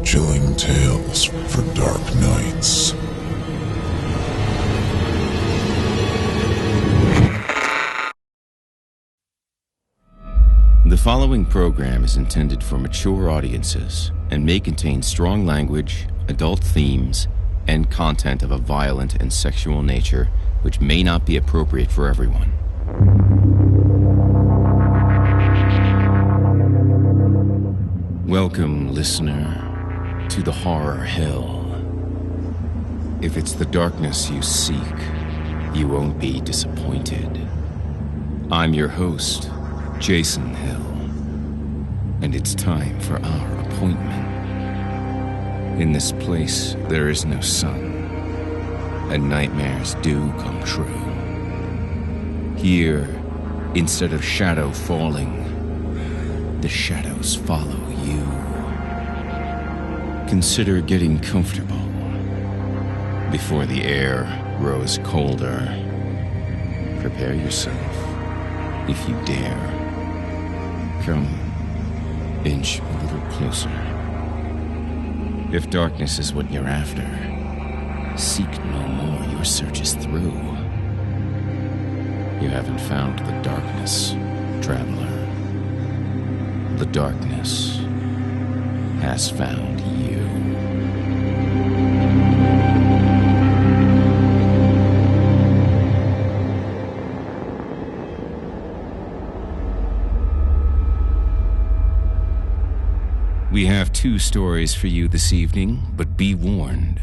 Chilling tales for dark nights. The following program is intended for mature audiences and may contain strong language, adult themes, and content of a violent and sexual nature which may not be appropriate for everyone. Welcome, listener, to the horror hell. If it's the darkness you seek, you won't be disappointed. I'm your host, Jason Hill, and it's time for our appointment. In this place, there is no sun, and nightmares do come true. Here, instead of shadow falling, the shadows follow you. Consider getting comfortable before the air grows colder. Prepare yourself, if you dare. Come, inch a little closer. If darkness is what you're after, seek no more, your search is through. You haven't found the darkness, traveler. The darkness has found you. We have two stories for you this evening, but be warned.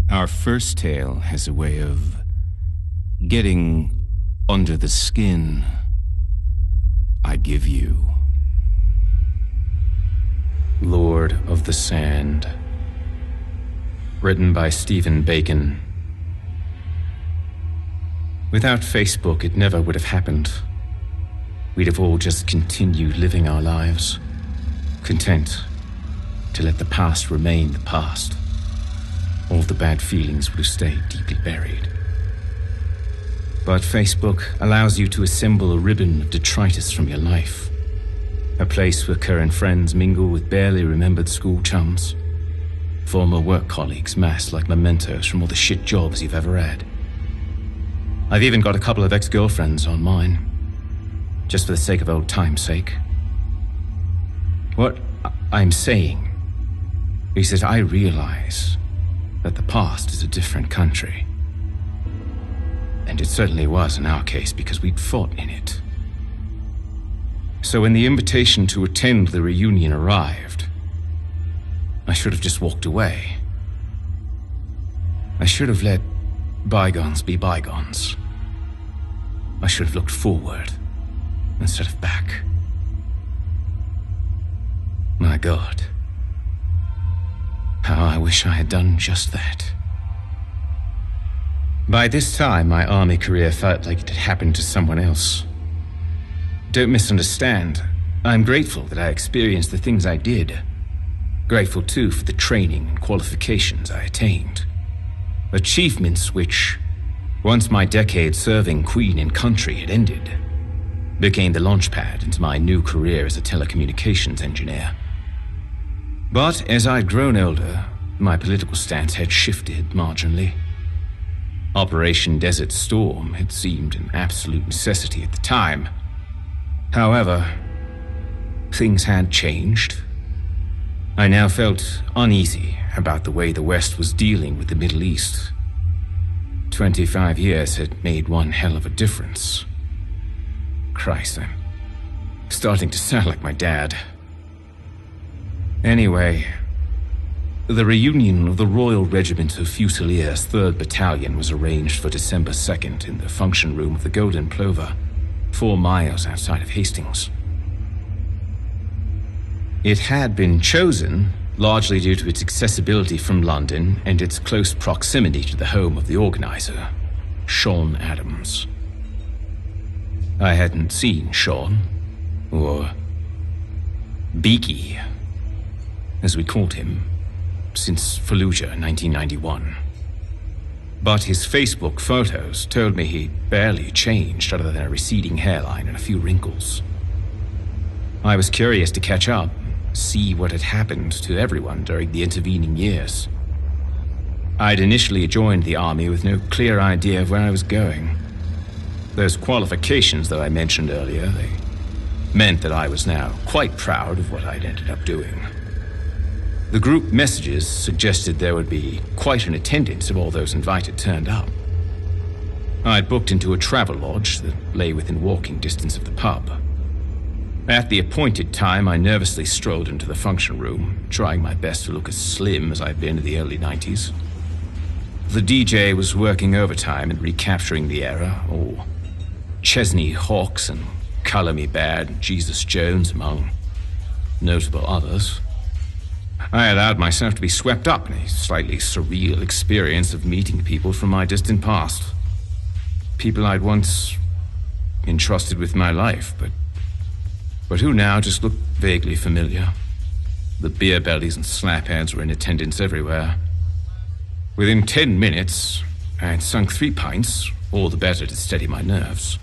Our first tale has a way of getting under the skin. I give you Lord of the Sand, written by Stephen Bacon. Without Facebook, it never would have happened. We'd have all just continued living our lives, content to let the past remain the past. All the bad feelings would have stayed deeply buried. But Facebook allows you to assemble a ribbon of detritus from your life. A place where current friends mingle with barely remembered school chums. Former work colleagues mass like mementos from all the shit jobs you've ever had. I've even got a couple of ex-girlfriends on mine, just for the sake of old time's sake. What I'm saying is that I realize that the past is a different country. And it certainly was in our case because we'd fought in it. So when the invitation to attend the reunion arrived, I should have just walked away. I should have let bygones be bygones. I should have looked forward instead of back. My God, how I wish I had done just that. By this time, my army career felt like it had happened to someone else. Don't misunderstand. I'm grateful that I experienced the things I did. Grateful, too, for the training and qualifications I attained. Achievements which, once my decade serving Queen and country had ended, became the launchpad into my new career as a telecommunications engineer. But as I'd grown older, my political stance had shifted marginally. Operation Desert Storm had seemed an absolute necessity at the time. However, things had changed. I now felt uneasy about the way the West was dealing with the Middle East. 25 years had made one hell of a difference. Christ, I'm starting to sound like my dad. Anyway, the reunion of the Royal Regiment of Fusiliers 3rd Battalion was arranged for December 2nd in the function room of the Golden Plover, 4 miles outside of Hastings. It had been chosen largely due to its accessibility from London and its close proximity to the home of the organizer, Sean Adams. I hadn't seen Sean, or Beaky, as we called him, since Fallujah 1991. But his Facebook photos told me he'd barely changed other than a receding hairline and a few wrinkles. I was curious to catch up, see what had happened to everyone during the intervening years. I'd initially joined the army with no clear idea of where I was going. Those qualifications that I mentioned earlier, they meant that I was now quite proud of what I'd ended up doing. The group messages suggested there would be quite an attendance if all those invited turned up. I'd booked into a travel lodge that lay within walking distance of the pub. At the appointed time, I nervously strolled into the function room, trying my best to look as slim as I'd been in the early 90s. The DJ was working overtime and recapturing the era, all Chesney Hawkes and Color Me Bad and Jesus Jones among notable others. I allowed myself to be swept up in a slightly surreal experience of meeting people from my distant past. People I'd once entrusted with my life, but who now just looked vaguely familiar. The beer bellies and slapheads were in attendance everywhere. Within 10 minutes, I had sunk 3 pints, all the better to steady my nerves.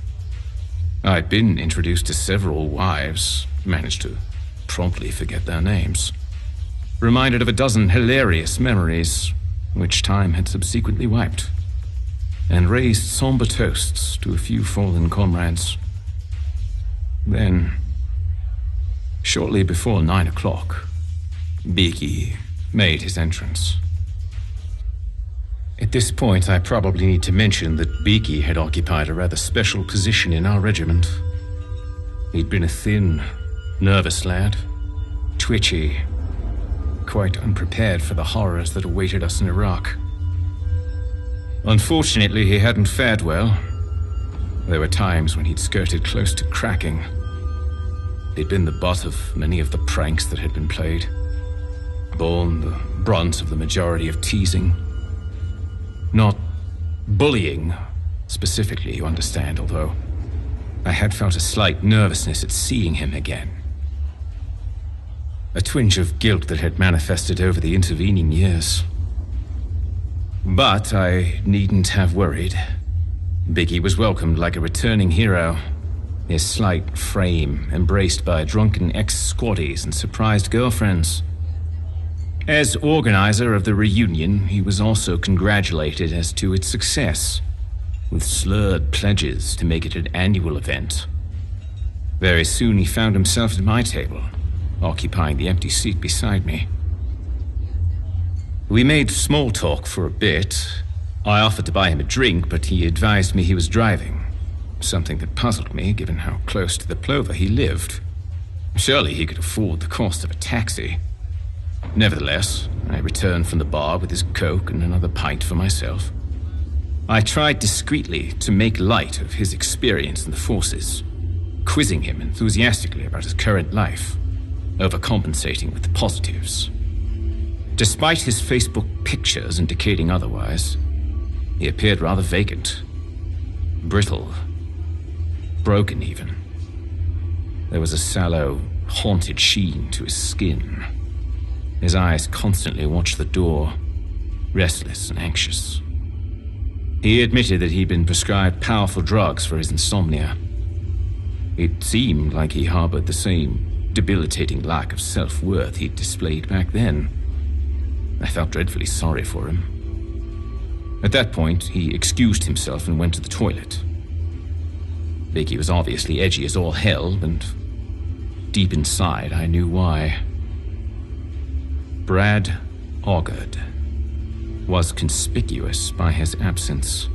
I'd been introduced to several wives, managed to promptly forget their names. Reminded of a dozen hilarious memories, which time had subsequently wiped, and raised somber toasts to a few fallen comrades. Then, shortly before 9 o'clock, Beaky made his entrance. At this point, I probably need to mention that Beaky had occupied a rather special position in our regiment. He'd been a thin, nervous lad, twitchy, quite unprepared for the horrors that awaited us in Iraq. Unfortunately, he hadn't fared well. There were times when he'd skirted close to cracking. He'd been the butt of many of the pranks that had been played, borne the brunt of the majority of teasing. Not bullying, specifically, you understand, although I had felt a slight nervousness at seeing him again. A twinge of guilt that had manifested over the intervening years. But I needn't have worried. Biggie was welcomed like a returning hero, his slight frame embraced by drunken ex-squaddies and surprised girlfriends. As organizer of the reunion, he was also congratulated as to its success, with slurred pledges to make it an annual event. Very soon he found himself at my table, occupying the empty seat beside me. We made small talk for a bit. I offered to buy him a drink, but he advised me he was driving, something that puzzled me given how close to the plover he lived. Surely he could afford the cost of a taxi. Nevertheless, I returned from the bar with his Coke and another pint for myself. I tried discreetly to make light of his experience in the forces, quizzing him enthusiastically about his current life, overcompensating with the positives. Despite his Facebook pictures indicating otherwise, he appeared rather vacant, brittle, broken even. There was a sallow, haunted sheen to his skin. His eyes constantly watched the door, restless and anxious. He admitted that he'd been prescribed powerful drugs for his insomnia. It seemed like he harbored the same debilitating lack of self-worth he'd displayed back then. I felt dreadfully sorry for him. At that point, he excused himself and went to the toilet. Vicky was obviously edgy as all hell, and deep inside, I knew why. Brad Hoggard was conspicuous by his absence.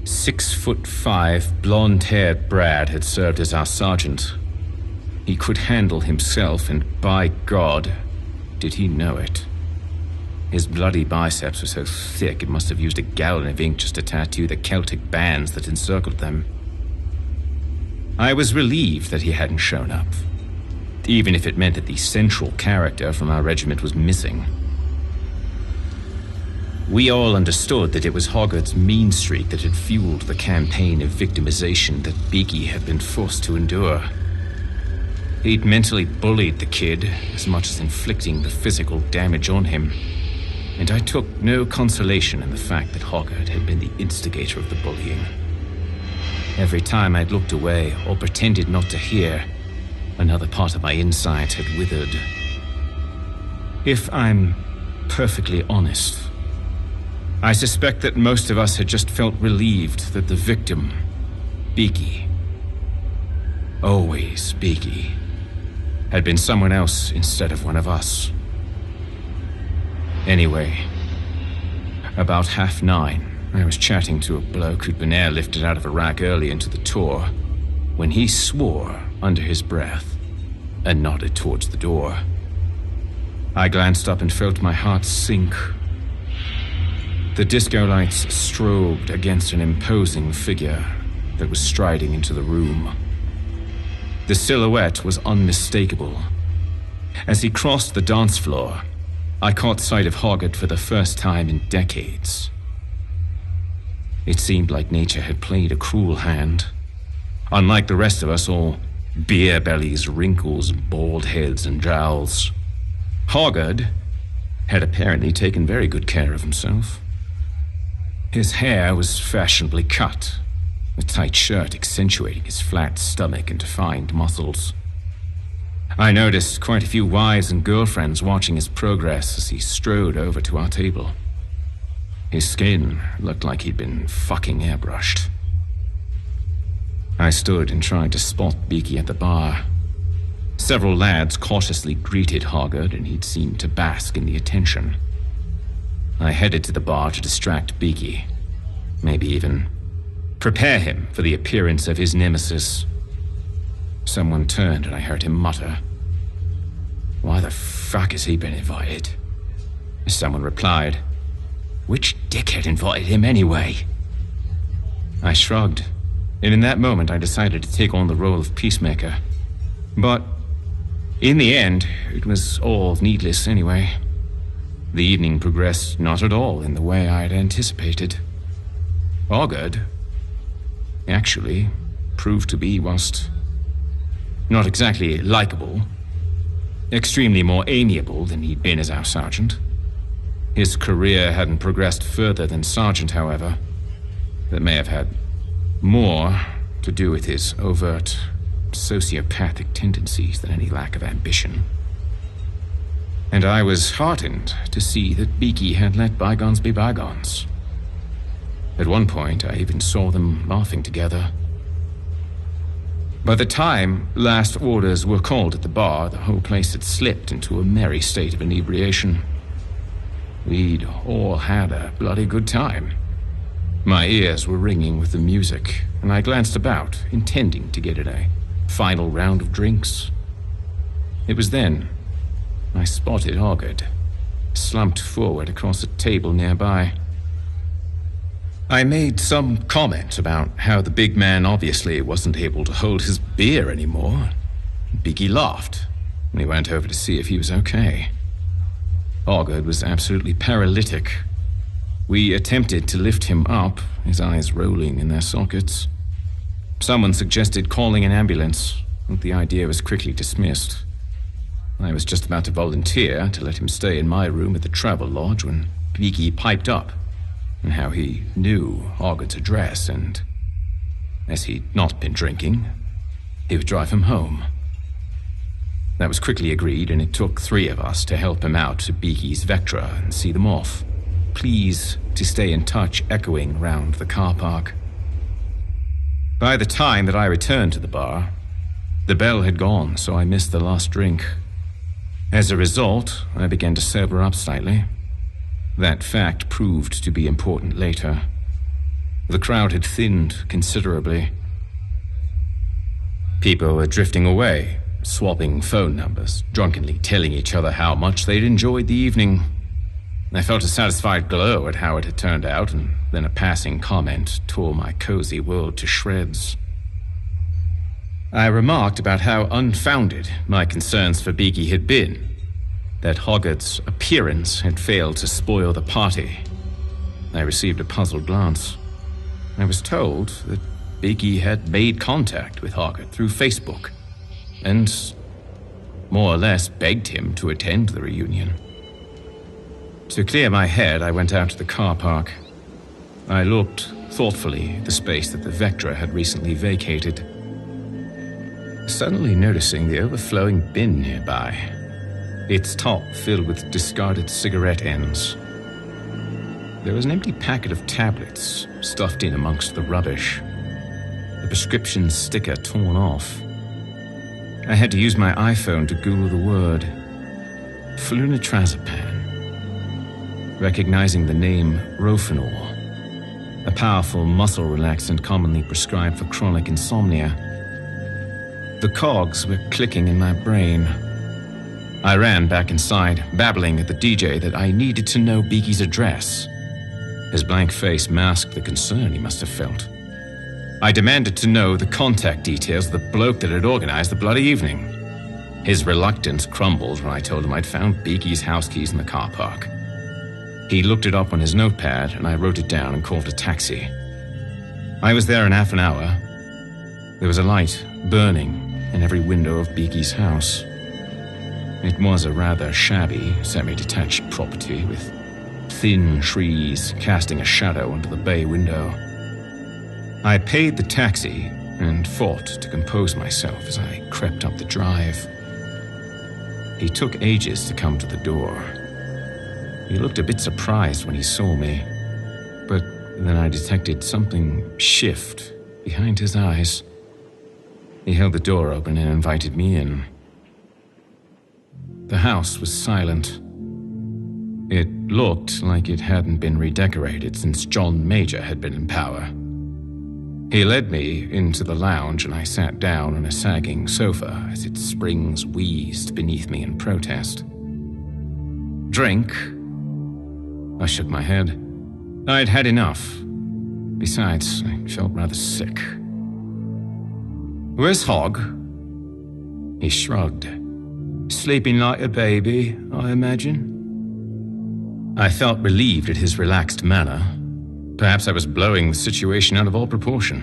6'5", blonde-haired Brad had served as our sergeant. He could handle himself, and by God, did he know it. His bloody biceps were so thick it must have used a gallon of ink just to tattoo the Celtic bands that encircled them. I was relieved that he hadn't shown up, even if it meant that the central character from our regiment was missing. We all understood that it was Hoggard's mean streak that had fueled the campaign of victimization that Beaky had been forced to endure. He'd mentally bullied the kid as much as inflicting the physical damage on him, and I took no consolation in the fact that Hoggard had been the instigator of the bullying. Every time I'd looked away or pretended not to hear, Another part of my insides had withered. If I'm perfectly honest, I suspect that most of us had just felt relieved that the victim, Beaky, always Beaky, had been someone else instead of one of us. Anyway, about 9:30, I was chatting to a bloke who'd been airlifted out of Iraq early into the tour when he swore under his breath and nodded towards the door. I glanced up and felt my heart sink. The disco lights strobed against an imposing figure that was striding into the room. The silhouette was unmistakable. As he crossed the dance floor, I caught sight of Hoggart for the first time in decades. It seemed like nature had played a cruel hand. Unlike the rest of us, all beer bellies, wrinkles, bald heads, and jowls, Hoggart had apparently taken very good care of himself. His hair was fashionably cut, a tight shirt accentuating his flat stomach and defined muscles. I noticed quite a few wives and girlfriends watching his progress as he strode over to our table. His skin looked like he'd been fucking airbrushed. I stood and tried to spot Beaky at the bar. Several lads cautiously greeted Hoggart, and he'd seemed to bask in the attention. I headed to the bar to distract Beaky, maybe even prepare him for the appearance of his nemesis. Someone turned and I heard him mutter, "Why the fuck has he been invited?" Someone replied, "Which dickhead invited him anyway?" I shrugged, and in that moment I decided to take on the role of peacemaker. But in the end, it was all needless anyway. The evening progressed not at all in the way I had anticipated. Hoggart actually proved to be, whilst not exactly likable, extremely more amiable than he'd been as our sergeant. His career hadn't progressed further than sergeant, however. That may have had more to do with his overt sociopathic tendencies than any lack of ambition. And I was heartened to see that Beaky had let bygones be bygones. At one point, I even saw them laughing together. By the time last orders were called at the bar, the whole place had slipped into a merry state of inebriation. We'd all had a bloody good time. My ears were ringing with the music, and I glanced about, intending to get in a final round of drinks. It was then I spotted Hoggart, slumped forward across a table nearby. I made some comment about how the big man obviously wasn't able to hold his beer anymore. Beaky laughed, and he went over to see if he was okay. Hoggart was absolutely paralytic. We attempted to lift him up, his eyes rolling in their sockets. Someone suggested calling an ambulance, but the idea was quickly dismissed. I was just about to volunteer to let him stay in my room at the travel lodge when Beaky piped up, and how he knew Hoggart's address, and as he'd not been drinking, he would drive him home. That was quickly agreed, and it took 3 of us to help him out to Beaky's Vectra and see them off. Please to stay in touch echoing round the car park. By the time that I returned to the bar, the bell had gone, so I missed the last drink. As a result, I began to sober up slightly. That fact proved to be important later. The crowd had thinned considerably. People were drifting away, swapping phone numbers, drunkenly telling each other how much they'd enjoyed the evening. I felt a satisfied glow at how it had turned out, and then a passing comment tore my cozy world to shreds. I remarked about how unfounded my concerns for Beaky had been, that Hoggart's appearance had failed to spoil the party. I received a puzzled glance. I was told that Beaky had made contact with Hoggart through Facebook, and more or less begged him to attend the reunion. To clear my head, I went out to the car park. I looked thoughtfully at the space that the Vectra had recently vacated. suddenly noticing the overflowing bin nearby, its top filled with discarded cigarette ends. There was an empty packet of tablets stuffed in amongst the rubbish, the prescription sticker torn off. I had to use my iPhone to Google the word flunitrazepam. Recognizing the name Rofinol, a powerful muscle relaxant commonly prescribed for chronic insomnia, the cogs were clicking in my brain. I ran back inside, babbling at the DJ that I needed to know Beaky's address. His blank face masked the concern he must have felt. I demanded to know the contact details of the bloke that had organized the bloody evening. His reluctance crumbled when I told him I'd found Beaky's house keys in the car park. He looked it up on his notepad, and I wrote it down and called a taxi. I was there in half an hour. There was a light burning in every window of Beaky's house. It was a rather shabby, semi-detached property with thin trees casting a shadow onto the bay window. I paid the taxi and fought to compose myself as I crept up the drive. He took ages to come to the door. He looked a bit surprised when he saw me, but then I detected something shift behind his eyes. He held the door open and invited me in. The house was silent. It looked like it hadn't been redecorated since John Major had been in power. He led me into the lounge and I sat down on a sagging sofa as its springs wheezed beneath me in protest. Drink? I shook my head. I'd had enough. Besides, I felt rather sick. Where's Hogg? He shrugged. Sleeping like a baby, I imagine. I felt relieved at his relaxed manner. Perhaps I was blowing the situation out of all proportion.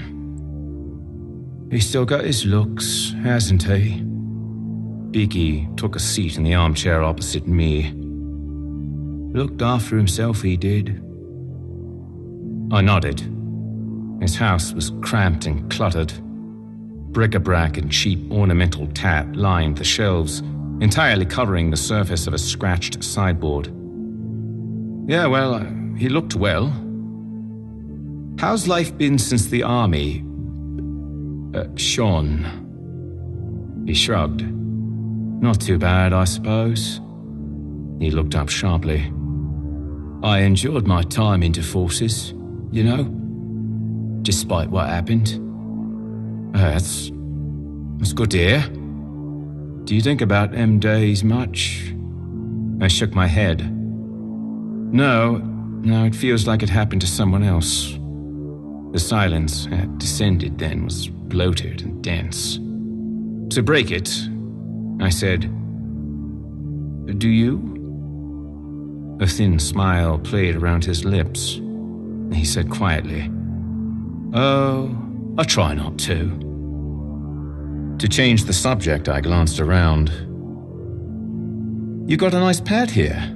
He's still got his looks, hasn't he? Beaky took a seat in the armchair opposite me. Looked after himself, he did. I nodded. His house was cramped and cluttered. Bric-a-brac and cheap ornamental tat lined the shelves, entirely covering the surface of a scratched sideboard. Yeah, well, he looked well. How's life been since the army? Sean. He shrugged. Not too bad, I suppose. He looked up sharply. I enjoyed my time into forces, you know, despite what happened. That's good to hear. Do you think about them days much? I shook my head. No, it feels like it happened to someone else. The silence had descended then was bloated and dense. To break it, I said, Do you? A thin smile played around his lips. He said quietly, Oh, I try not to. To change the subject, I glanced around. You got a nice pad here.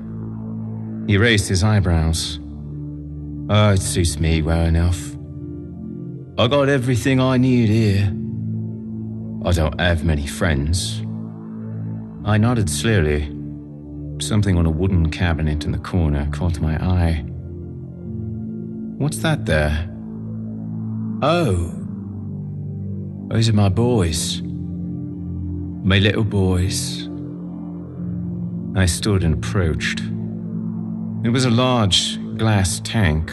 He raised his eyebrows. Oh, it suits me well enough. I got everything I need here. I don't have many friends. I nodded slowly. Something on a wooden cabinet in the corner caught my eye. What's that there? Oh, those are my boys. My little boys. I stood and approached. It was a large glass tank.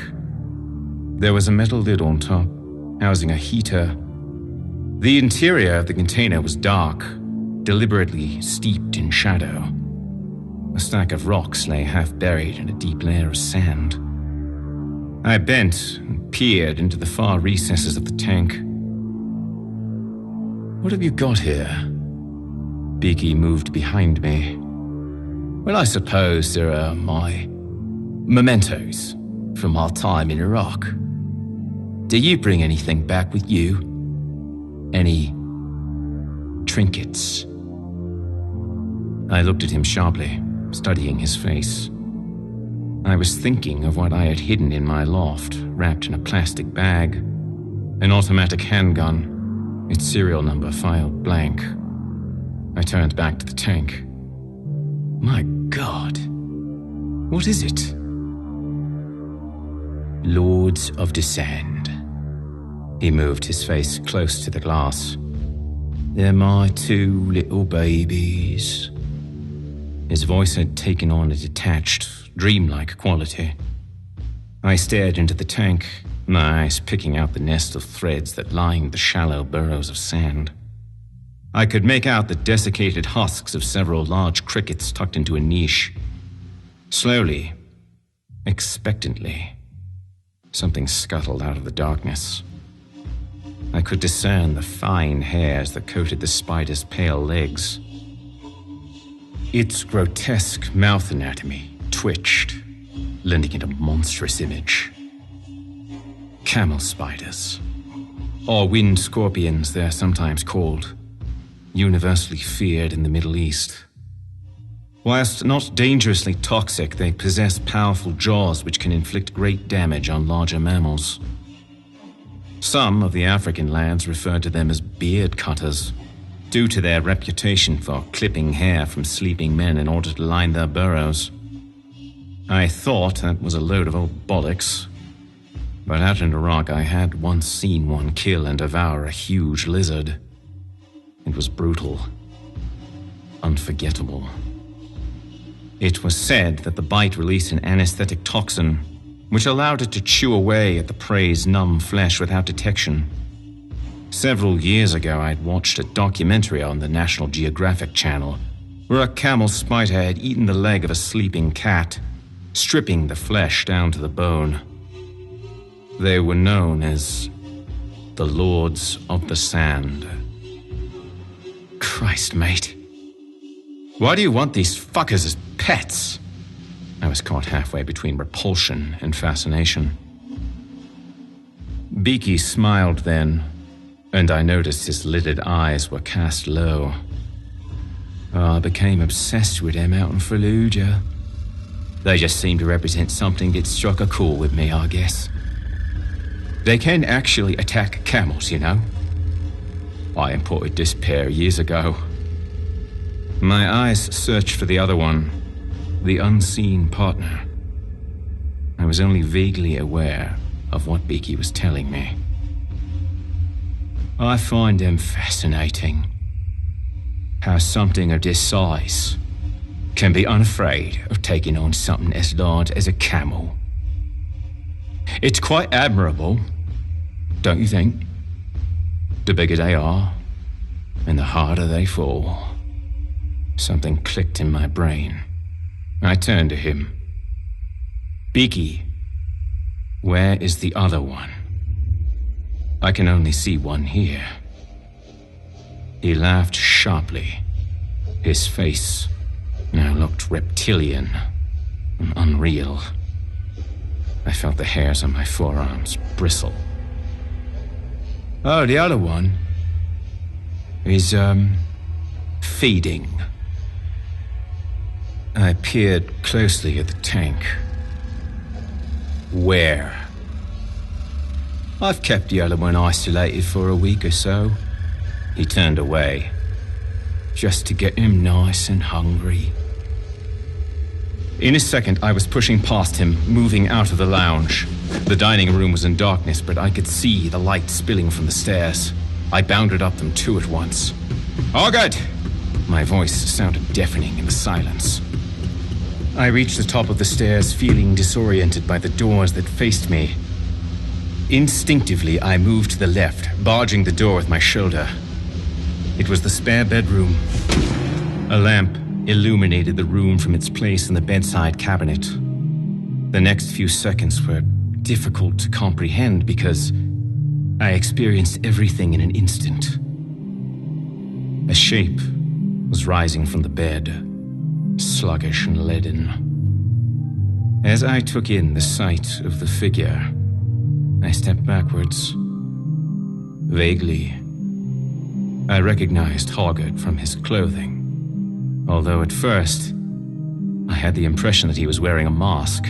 There was a metal lid on top, housing a heater. The interior of the container was dark, deliberately steeped in shadow. A stack of rocks lay half buried in a deep layer of sand. I bent and peered into the far recesses of the tank. What have you got here? Beaky moved behind me. Well, I suppose there are my mementos from our time in Iraq. Do you bring anything back with you? Any trinkets? I looked at him sharply, studying his face. I was thinking of what I had hidden in my loft, wrapped in a plastic bag, an automatic handgun, its serial number filed blank. I turned back to the tank. My God, what is it? Lords of the Sand. He moved his face close to the glass. They're my two little babies. His voice had taken on a detached, dreamlike quality. I stared into the tank, my eyes picking out the nest of threads that lined the shallow burrows of sand. I could make out the desiccated husks of several large crickets tucked into a niche. Slowly, expectantly, something scuttled out of the darkness. I could discern the fine hairs that coated the spider's pale legs. Its grotesque mouth anatomy twitched, lending it a monstrous image. Camel spiders, or wind scorpions they're sometimes called, universally feared in the Middle East. Whilst not dangerously toxic, they possess powerful jaws which can inflict great damage on larger mammals. Some of the African lands refer to them as beard cutters, due to their reputation for clipping hair from sleeping men in order to line their burrows. I thought that was a load of old bollocks, but out in Iraq I had once seen one kill and devour a huge lizard. It was brutal, unforgettable. It was said that the bite released an anesthetic toxin, which allowed it to chew away at the prey's numb flesh without detection. Several years ago, I'd watched a documentary on the National Geographic Channel, where a camel spider had eaten the leg of a sleeping cat, stripping the flesh down to the bone. They were known as the Lords of the Sand. Christ, mate. Why do you want these fuckers as pets? I was caught halfway between repulsion and fascination. Beaky smiled then, and I noticed his lidded eyes were cast low. I became obsessed with them out in Fallujah. They just seem to represent something that struck a chord with me, I guess. They can actually attack camels, you know. I imported this pair years ago. My eyes searched for the other one, the unseen partner. I was only vaguely aware of what Beaky was telling me. I find them fascinating. How something of this size can be unafraid of taking on something as large as a camel. It's quite admirable, don't you think? The bigger they are, and the harder they fall. Something clicked in my brain. I turned to him. Beaky, where is the other one? I can only see one here. He laughed sharply. His face now looked reptilian and unreal. I felt the hairs on my forearms bristle. Oh, the other one is, feeding. I peered closely at the tank. Where? I've kept the other one isolated for a week or so. He turned away, just to get him nice and hungry. In a second, I was pushing past him, moving out of the lounge. The dining room was in darkness, but I could see the light spilling from the stairs. I bounded up them two at once. All good! My voice sounded deafening in the silence. I reached the top of the stairs, feeling disoriented by the doors that faced me. Instinctively, I moved to the left, barging the door with my shoulder. It was the spare bedroom. A lamp illuminated the room from its place in the bedside cabinet. The next few seconds were difficult to comprehend because I experienced everything in an instant. A shape was rising from the bed, sluggish and leaden. As I took in the sight of the figure, I stepped backwards. Vaguely, I recognized Hoggart from his clothing, although at first, I had the impression that he was wearing a mask.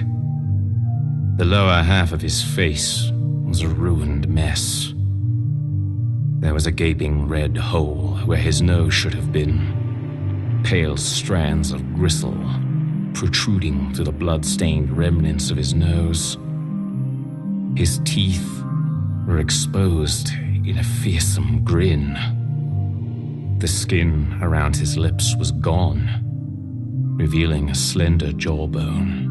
The lower half of his face was a ruined mess. There was a gaping red hole where his nose should have been. Pale strands of gristle protruding through the blood-stained remnants of his nose. His teeth were exposed in a fearsome grin. The skin around his lips was gone, revealing a slender jawbone.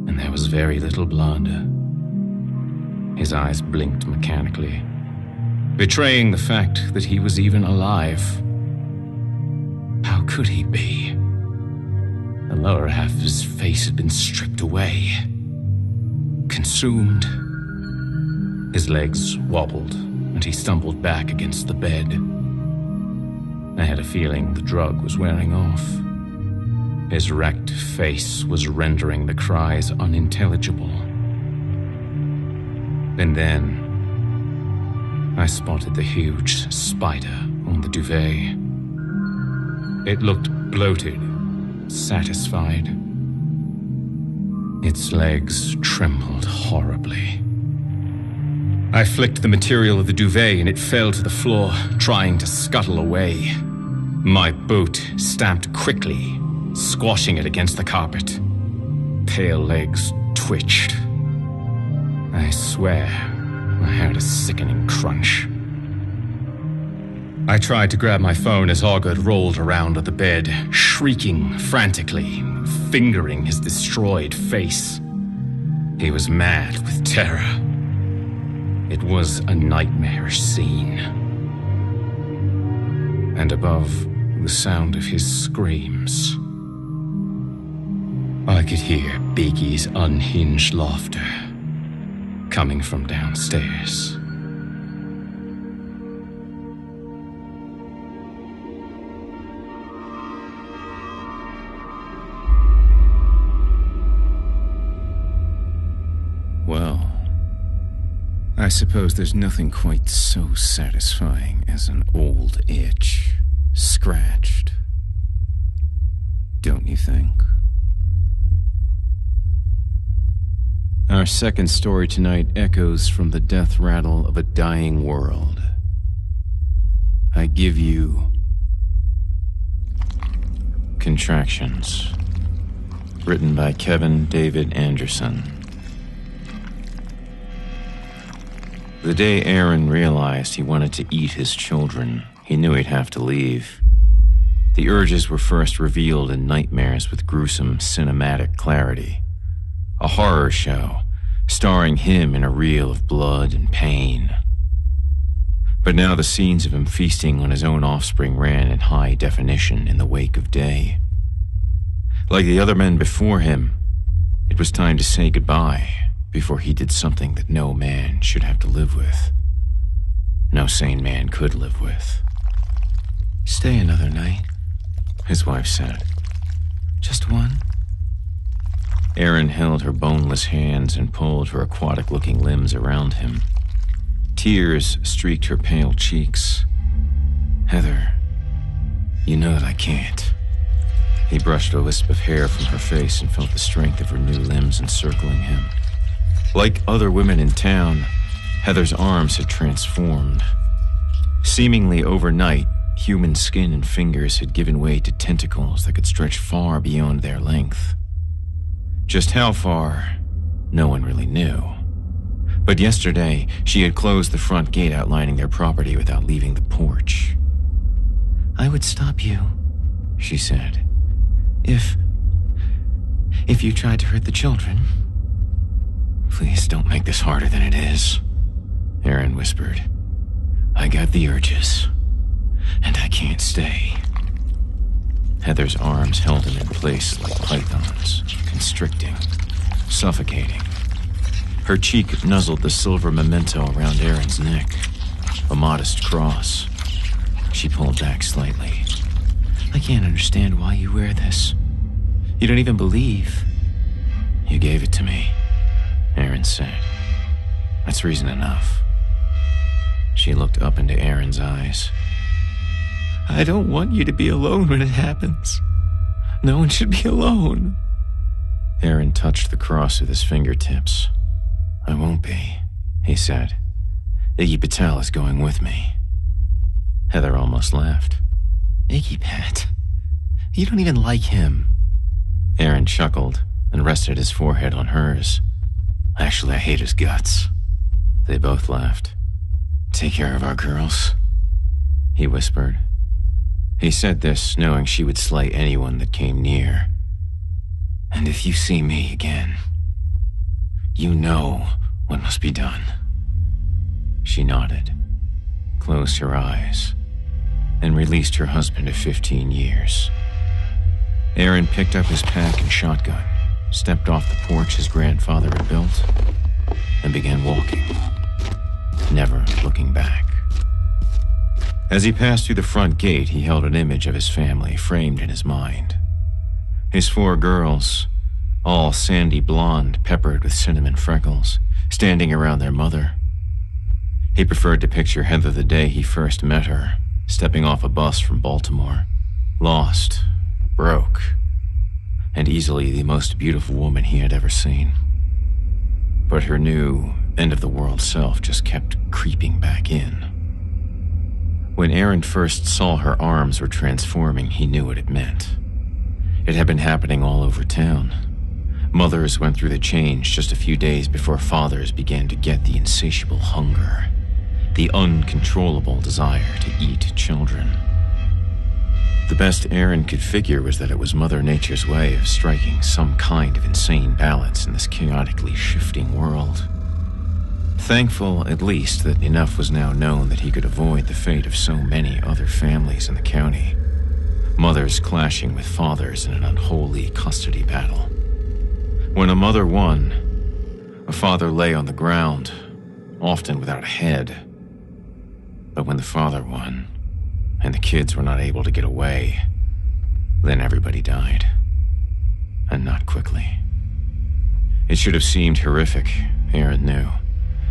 And there was very little blood. His eyes blinked mechanically, betraying the fact that he was even alive. How could he be? The lower half of his face had been stripped away, consumed. His legs wobbled, and he stumbled back against the bed. I had a feeling the drug was wearing off. His wrecked face was rendering the cries unintelligible. And then I spotted the huge spider on the duvet. It looked bloated, satisfied. Its legs trembled horribly. I flicked the material of the duvet and it fell to the floor, trying to scuttle away. My boot stamped quickly, squashing it against the carpet. Pale legs twitched. I swear, I heard a sickening crunch. I tried to grab my phone as Augud rolled around on the bed, shrieking frantically, fingering his destroyed face. He was mad with terror. It was a nightmarish scene. And above the sound of his screams, I could hear Biggie's unhinged laughter coming from downstairs. Well, I suppose there's nothing quite so satisfying as an old itch scratched. Don't you think? Our second story tonight echoes from the death rattle of a dying world. I give you Contractions, written by Kevin David Anderson. The day Aaron realized he wanted to eat his children, he knew he'd have to leave. The urges were first revealed in nightmares with gruesome cinematic clarity. A horror show, starring him in a reel of blood and pain. But now the scenes of him feasting on his own offspring ran in high definition in the wake of day. Like the other men before him, it was time to say goodbye before he did something that no man should have to live with. No sane man could live with. "Stay another night," his wife said. "Just one?" Aaron held her boneless hands and pulled her aquatic-looking limbs around him. Tears streaked her pale cheeks. "Heather, you know that I can't." He brushed a wisp of hair from her face and felt the strength of her new limbs encircling him. Like other women in town, Heather's arms had transformed. Seemingly overnight, human skin and fingers had given way to tentacles that could stretch far beyond their length. Just how far, no one really knew. But yesterday, she had closed the front gate outlining their property without leaving the porch. "I would stop you," she said, if you tried to hurt the children." "Please don't make this harder than it is," Aaron whispered. "I got the urges, and I can't stay." Heather's arms held him in place like pythons, constricting, suffocating. Her cheek nuzzled the silver memento around Aaron's neck, a modest cross. She pulled back slightly. "I can't understand why you wear this. You don't even believe." "You gave it to me," Aaron said. "That's reason enough." She looked up into Aaron's eyes. "I don't want you to be alone when it happens. No one should be alone." Aaron touched the cross with his fingertips. "I won't be," he said. Iggy Patel is going with me." Heather almost laughed. "Iggy Pat? You don't even like him." Aaron chuckled and rested his forehead on hers. "Actually, I hate his guts." They both laughed. "Take care of our girls," he whispered. He said this knowing she would slay anyone that came near. "And if you see me again, you know what must be done." She nodded, closed her eyes, and released her husband of 15 years. Aaron picked up his pack and shotgun, stepped off the porch his grandfather had built, and began walking, never looking back. As he passed through the front gate, he held an image of his family framed in his mind. His 4 girls, all sandy blonde peppered with cinnamon freckles, standing around their mother. He preferred to picture Heather the day he first met her, stepping off a bus from Baltimore, lost, broke, and easily the most beautiful woman he had ever seen. But her new, end-of-the-world self just kept creeping back in. When Aaron first saw her arms were transforming, he knew what it meant. It had been happening all over town. Mothers went through the change just a few days before fathers began to get the insatiable hunger, the uncontrollable desire to eat children. The best Aaron could figure was that it was Mother Nature's way of striking some kind of insane balance in this chaotically shifting world. Thankful, at least, that enough was now known that he could avoid the fate of so many other families in the county, mothers clashing with fathers in an unholy custody battle. When a mother won, a father lay on the ground, often without a head. But when the father won, and the kids were not able to get away, then everybody died. And not quickly. It should have seemed horrific, Aaron knew.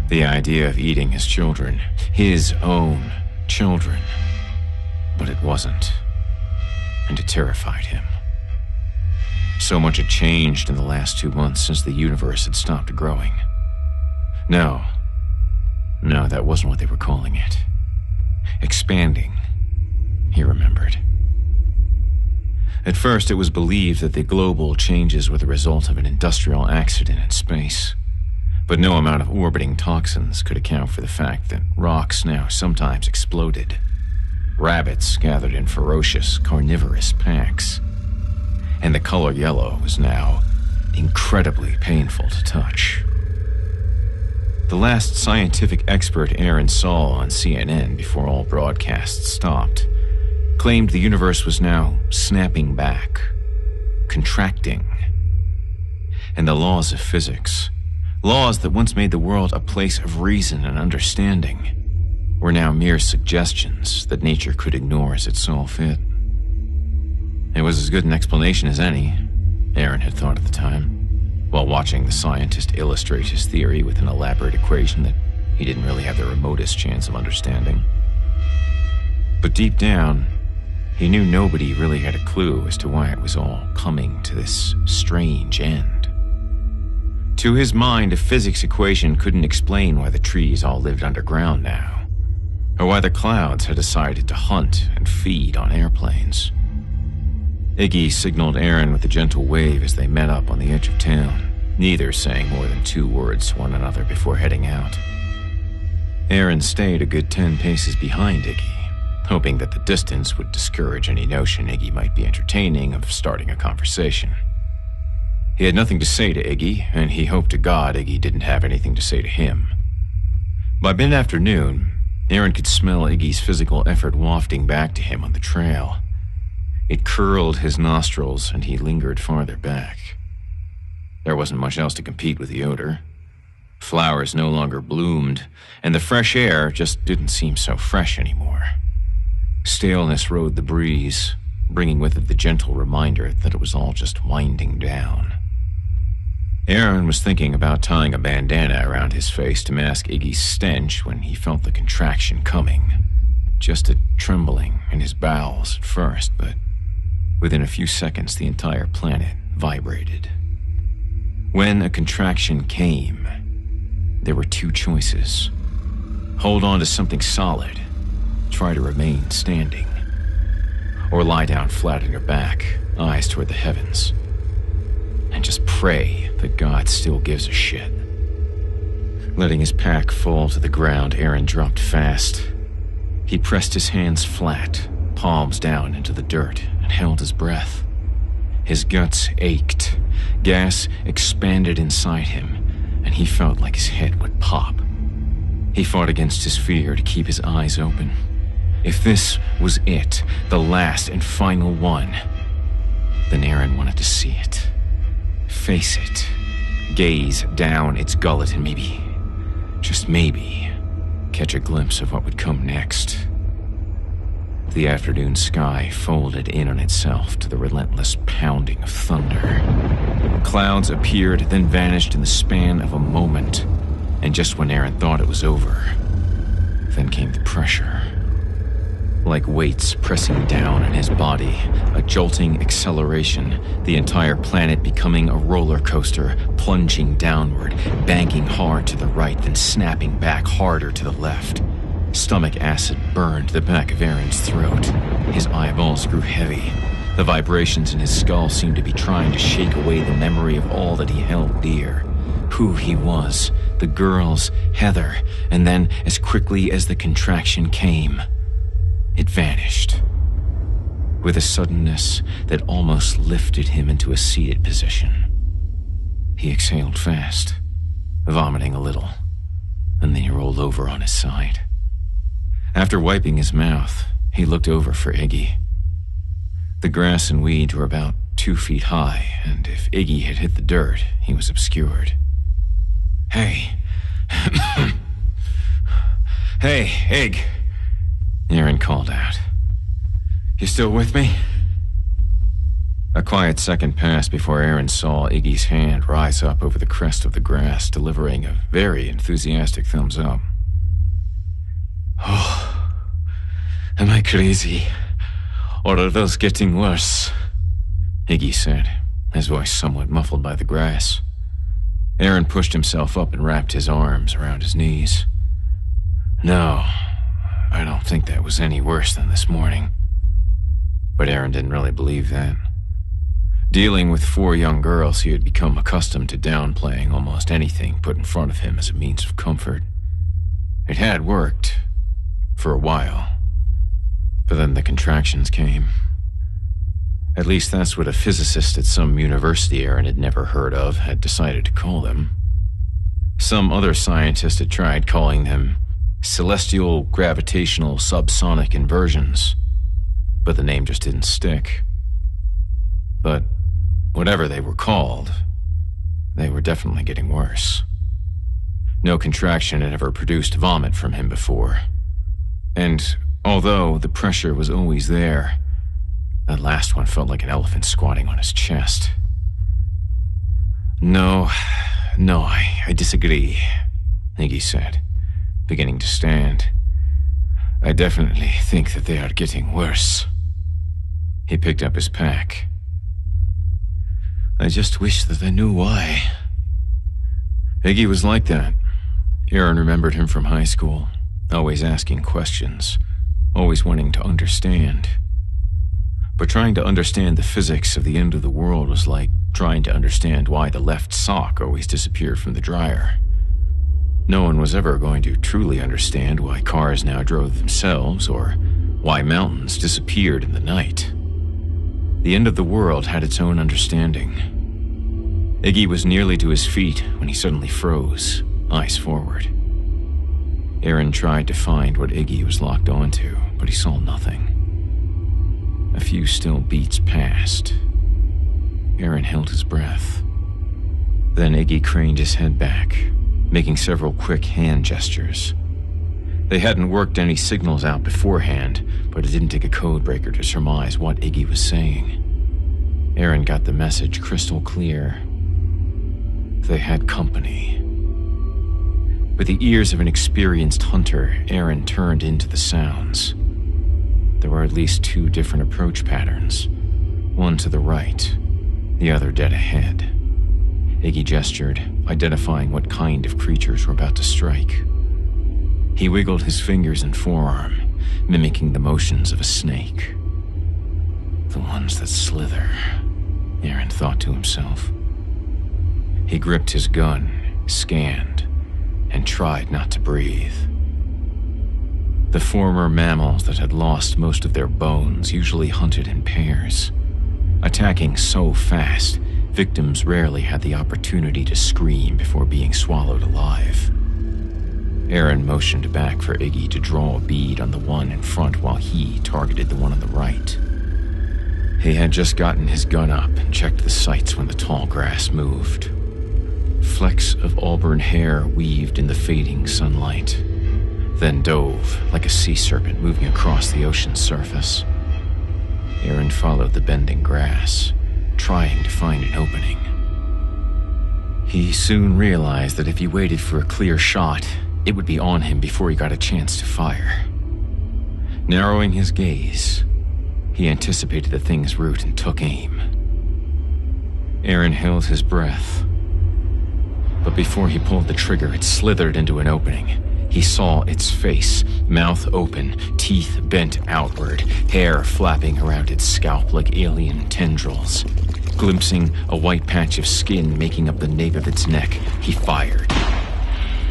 The idea of eating his children, his own children. But it wasn't. And it terrified him. So much had changed in the last 2 months since the universe had stopped growing. No, that wasn't what they were calling it. Expanding, he remembered. At first, it was believed that the global changes were the result of an industrial accident in space. But no amount of orbiting toxins could account for the fact that rocks now sometimes exploded. Rabbits gathered in ferocious, carnivorous packs. And the color yellow was now incredibly painful to touch. The last scientific expert Aaron saw on CNN before all broadcasts stopped claimed the universe was now snapping back, contracting. And the laws of physics, laws that once made the world a place of reason and understanding, were now mere suggestions that nature could ignore as it saw fit. It was as good an explanation as any, Aaron had thought at the time, while watching the scientist illustrate his theory with an elaborate equation that he didn't really have the remotest chance of understanding. But deep down, he knew nobody really had a clue as to why it was all coming to this strange end. To his mind, a physics equation couldn't explain why the trees all lived underground now, or why the clouds had decided to hunt and feed on airplanes. Iggy signaled Aaron with a gentle wave as they met up on the edge of town, neither saying more than 2 words to one another before heading out. Aaron stayed a good 10 paces behind Iggy, hoping that the distance would discourage any notion Iggy might be entertaining of starting a conversation. He had nothing to say to Iggy, and he hoped to God Iggy didn't have anything to say to him. By mid-afternoon, Aaron could smell Iggy's physical effort wafting back to him on the trail. It curled his nostrils, and he lingered farther back. There wasn't much else to compete with the odor. Flowers no longer bloomed, and the fresh air just didn't seem so fresh anymore. Staleness rode the breeze, bringing with it the gentle reminder that it was all just winding down. Aaron was thinking about tying a bandana around his face to mask Iggy's stench when he felt the contraction coming. Just a trembling in his bowels at first, but within a few seconds the entire planet vibrated. When a contraction came, there were 2 choices. Hold on to something solid. Try to remain standing. Or lie down flat on your back, eyes toward the heavens. And just pray that God still gives a shit. Letting his pack fall to the ground, Aaron dropped fast. He pressed his hands flat, palms down into the dirt, and held his breath. His guts ached. Gas expanded inside him, and he felt like his head would pop. He fought against his fear to keep his eyes open. If this was it, the last and final one, then Aaron wanted to see it. Face it. Gaze down its gullet and maybe, just maybe, catch a glimpse of what would come next. The afternoon sky folded in on itself to the relentless pounding of thunder. Clouds appeared, then vanished in the span of a moment, and just when Aaron thought it was over, then came the pressure. Like weights pressing down on his body, a jolting acceleration, the entire planet becoming a roller coaster, plunging downward, banking hard to the right, then snapping back harder to the left. Stomach acid burned the back of Aaron's throat. His eyeballs grew heavy. The vibrations in his skull seemed to be trying to shake away the memory of all that he held dear. Who he was, the girls, Heather, and then, as quickly as the contraction came, it vanished. With a suddenness that almost lifted him into a seated position. He exhaled fast, vomiting a little, and then he rolled over on his side. After wiping his mouth, he looked over for Iggy. The grass and weeds were about 2 feet high, and if Iggy had hit the dirt, he was obscured. Hey. Hey, Ig. Aaron called out. You still with me? A quiet second passed before Aaron saw Iggy's hand rise up over the crest of the grass, delivering a very enthusiastic thumbs up. Oh, am I crazy? Or are those getting worse? Iggy said, his voice somewhat muffled by the grass. Aaron pushed himself up and wrapped his arms around his knees. No, I don't think that was any worse than this morning. But Aaron didn't really believe that. Dealing with 4 young girls, he had become accustomed to downplaying almost anything put in front of him as a means of comfort. It had worked, for a while. But then the contractions came. At least that's what a physicist at some university Aaron had never heard of had decided to call them. Some other scientist had tried calling them celestial gravitational subsonic inversions, but the name just didn't stick. But whatever they were called, they were definitely getting worse. No contraction had ever produced vomit from him before. And although the pressure was always there, that last one felt like an elephant squatting on his chest. No, I disagree, Iggy said, beginning to stand. I definitely think that they are getting worse. He picked up his pack. I just wish that I knew why. Iggy was like that. Aaron remembered him from high school, always asking questions, always wanting to understand. But trying to understand the physics of the end of the world was like trying to understand why the left sock always disappeared from the dryer. No one was ever going to truly understand why cars now drove themselves or why mountains disappeared in the night. The end of the world had its own understanding. Iggy was nearly to his feet when he suddenly froze, eyes forward. Aaron tried to find what Iggy was locked onto, but he saw nothing. A few still beats passed. Aaron held his breath. Then Iggy craned his head back, making several quick hand gestures. They hadn't worked any signals out beforehand, but it didn't take a codebreaker to surmise what Iggy was saying. Aaron got the message crystal clear. They had company. With the ears of an experienced hunter, Aaron turned into the sounds. There were at least 2 different approach patterns, one to the right, the other dead ahead. Iggy gestured, identifying what kind of creatures were about to strike. He wiggled his fingers and forearm, mimicking the motions of a snake. The ones that slither, Aaron thought to himself. He gripped his gun, scanned, and tried not to breathe. The former mammals that had lost most of their bones usually hunted in pairs. Attacking so fast, victims rarely had the opportunity to scream before being swallowed alive. Aaron motioned back for Iggy to draw a bead on the one in front while he targeted the one on the right. He had just gotten his gun up and checked the sights when the tall grass moved. Flecks of auburn hair weaved in the fading sunlight, then dove like a sea serpent moving across the ocean's surface. Aaron followed the bending grass, trying to find an opening. He soon realized that if he waited for a clear shot, it would be on him before he got a chance to fire. Narrowing his gaze, he anticipated the thing's route and took aim. Aaron held his breath, but before he pulled the trigger, it slithered into an opening. He saw its face, mouth open, teeth bent outward, hair flapping around its scalp like alien tendrils. Glimpsing a white patch of skin making up the nape of its neck, he fired.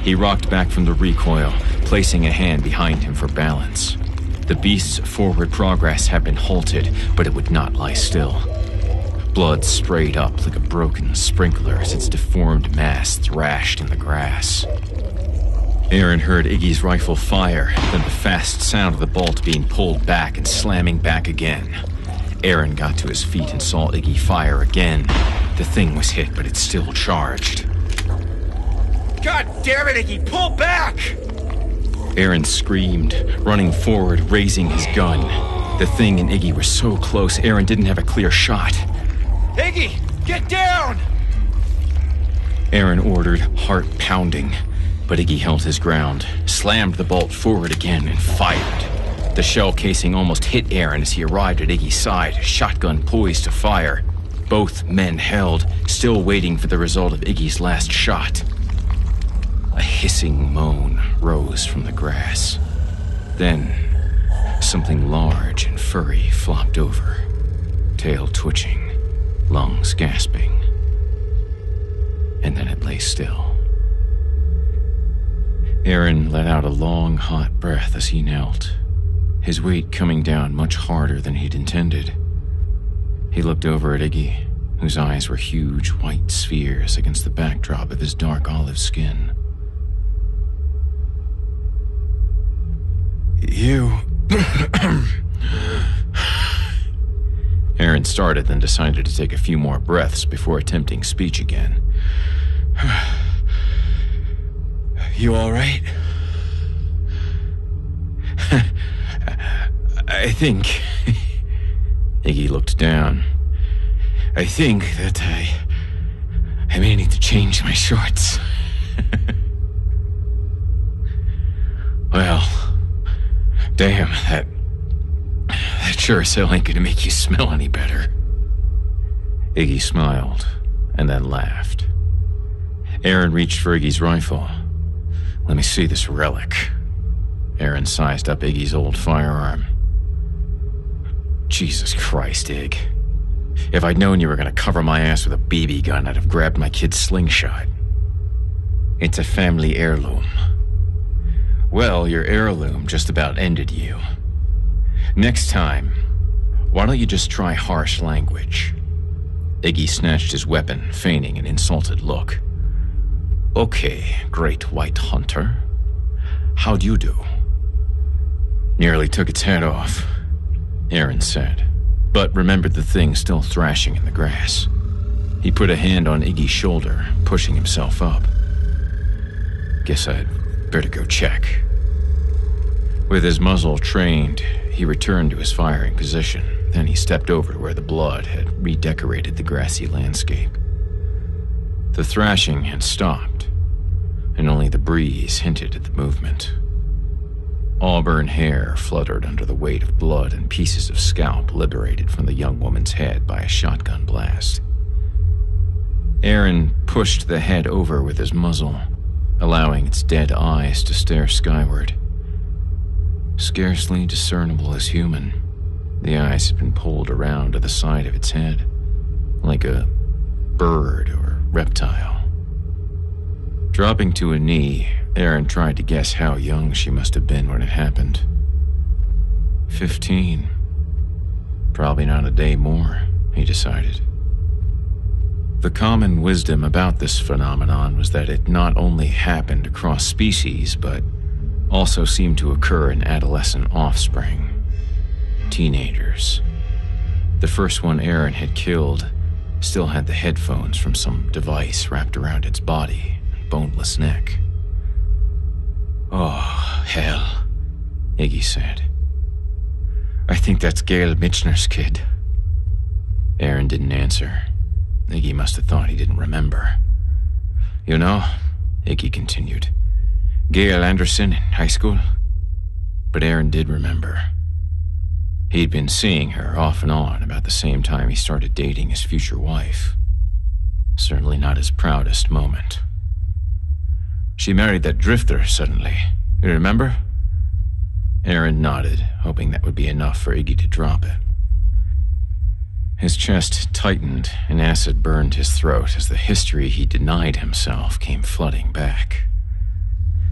He rocked back from the recoil, placing a hand behind him for balance. The beast's forward progress had been halted, but it would not lie still. Blood sprayed up like a broken sprinkler as its deformed mass thrashed in the grass. Aaron heard Iggy's rifle fire, then the fast sound of the bolt being pulled back and slamming back again. Aaron got to his feet and saw Iggy fire again. The thing was hit, but it still charged. God damn it, Iggy, pull back! Aaron screamed, running forward, raising his gun. The thing and Iggy were so close, Aaron didn't have a clear shot. Iggy, get down! Aaron ordered, heart pounding. But Iggy held his ground, slammed the bolt forward again, and fired. The shell casing almost hit Aaron as he arrived at Iggy's side, shotgun poised to fire. Both men held, still waiting for the result of Iggy's last shot. A hissing moan rose from the grass. Then, something large and furry flopped over, tail twitching, lungs gasping. And then it lay still. Aaron let out a long, hot breath as he knelt, his weight coming down much harder than he'd intended. He looked over at Iggy, whose eyes were huge white spheres against the backdrop of his dark olive skin. You... Aaron started, then decided to take a few more breaths before attempting speech again. You all right? I think... Iggy looked down. I think that I may need to change my shorts. Well, damn, that sure as hell ain't gonna make you smell any better. Iggy smiled, and then laughed. Aaron reached for Iggy's rifle. Let me see this relic. Aaron sized up Iggy's old firearm. Jesus Christ, Ig. If I'd known you were gonna cover my ass with a BB gun, I'd have grabbed my kid's slingshot. It's a family heirloom. Well, your heirloom just about ended you. Next time, why don't you just try harsh language? Iggy snatched his weapon, feigning an insulted look. Okay, great white hunter. How'd you do? Nearly took its head off, Aaron said, but remembered the thing still thrashing in the grass. He put a hand on Iggy's shoulder, pushing himself up. Guess I'd better go check. With his muzzle trained, he returned to his firing position. Then he stepped over to where the blood had redecorated the grassy landscape. The thrashing had stopped, and only the breeze hinted at the movement. Auburn hair fluttered under the weight of blood and pieces of scalp liberated from the young woman's head by a shotgun blast. Aaron pushed the head over with his muzzle, allowing its dead eyes to stare skyward. Scarcely discernible as human, the eyes had been pulled around to the side of its head, like a bird or reptile. Dropping to a knee, Aaron tried to guess how young she must have been when it happened. 15. Probably not a day more, he decided. The common wisdom about this phenomenon was that it not only happened across species, but also seemed to occur in adolescent offspring. Teenagers. The first one Aaron had killed still had the headphones from some device wrapped around its body and boneless neck. "Oh, hell," Iggy said. "I think that's Gail Mitchner's kid." Aaron didn't answer. Iggy must have thought he didn't remember. "You know," Iggy continued, "Gail Anderson in high school?" But Aaron did remember. He'd been seeing her off and on about the same time he started dating his future wife. Certainly not his proudest moment. "She married that drifter suddenly. You remember?" Aaron nodded, hoping that would be enough for Iggy to drop it. His chest tightened and acid burned his throat as the history he denied himself came flooding back.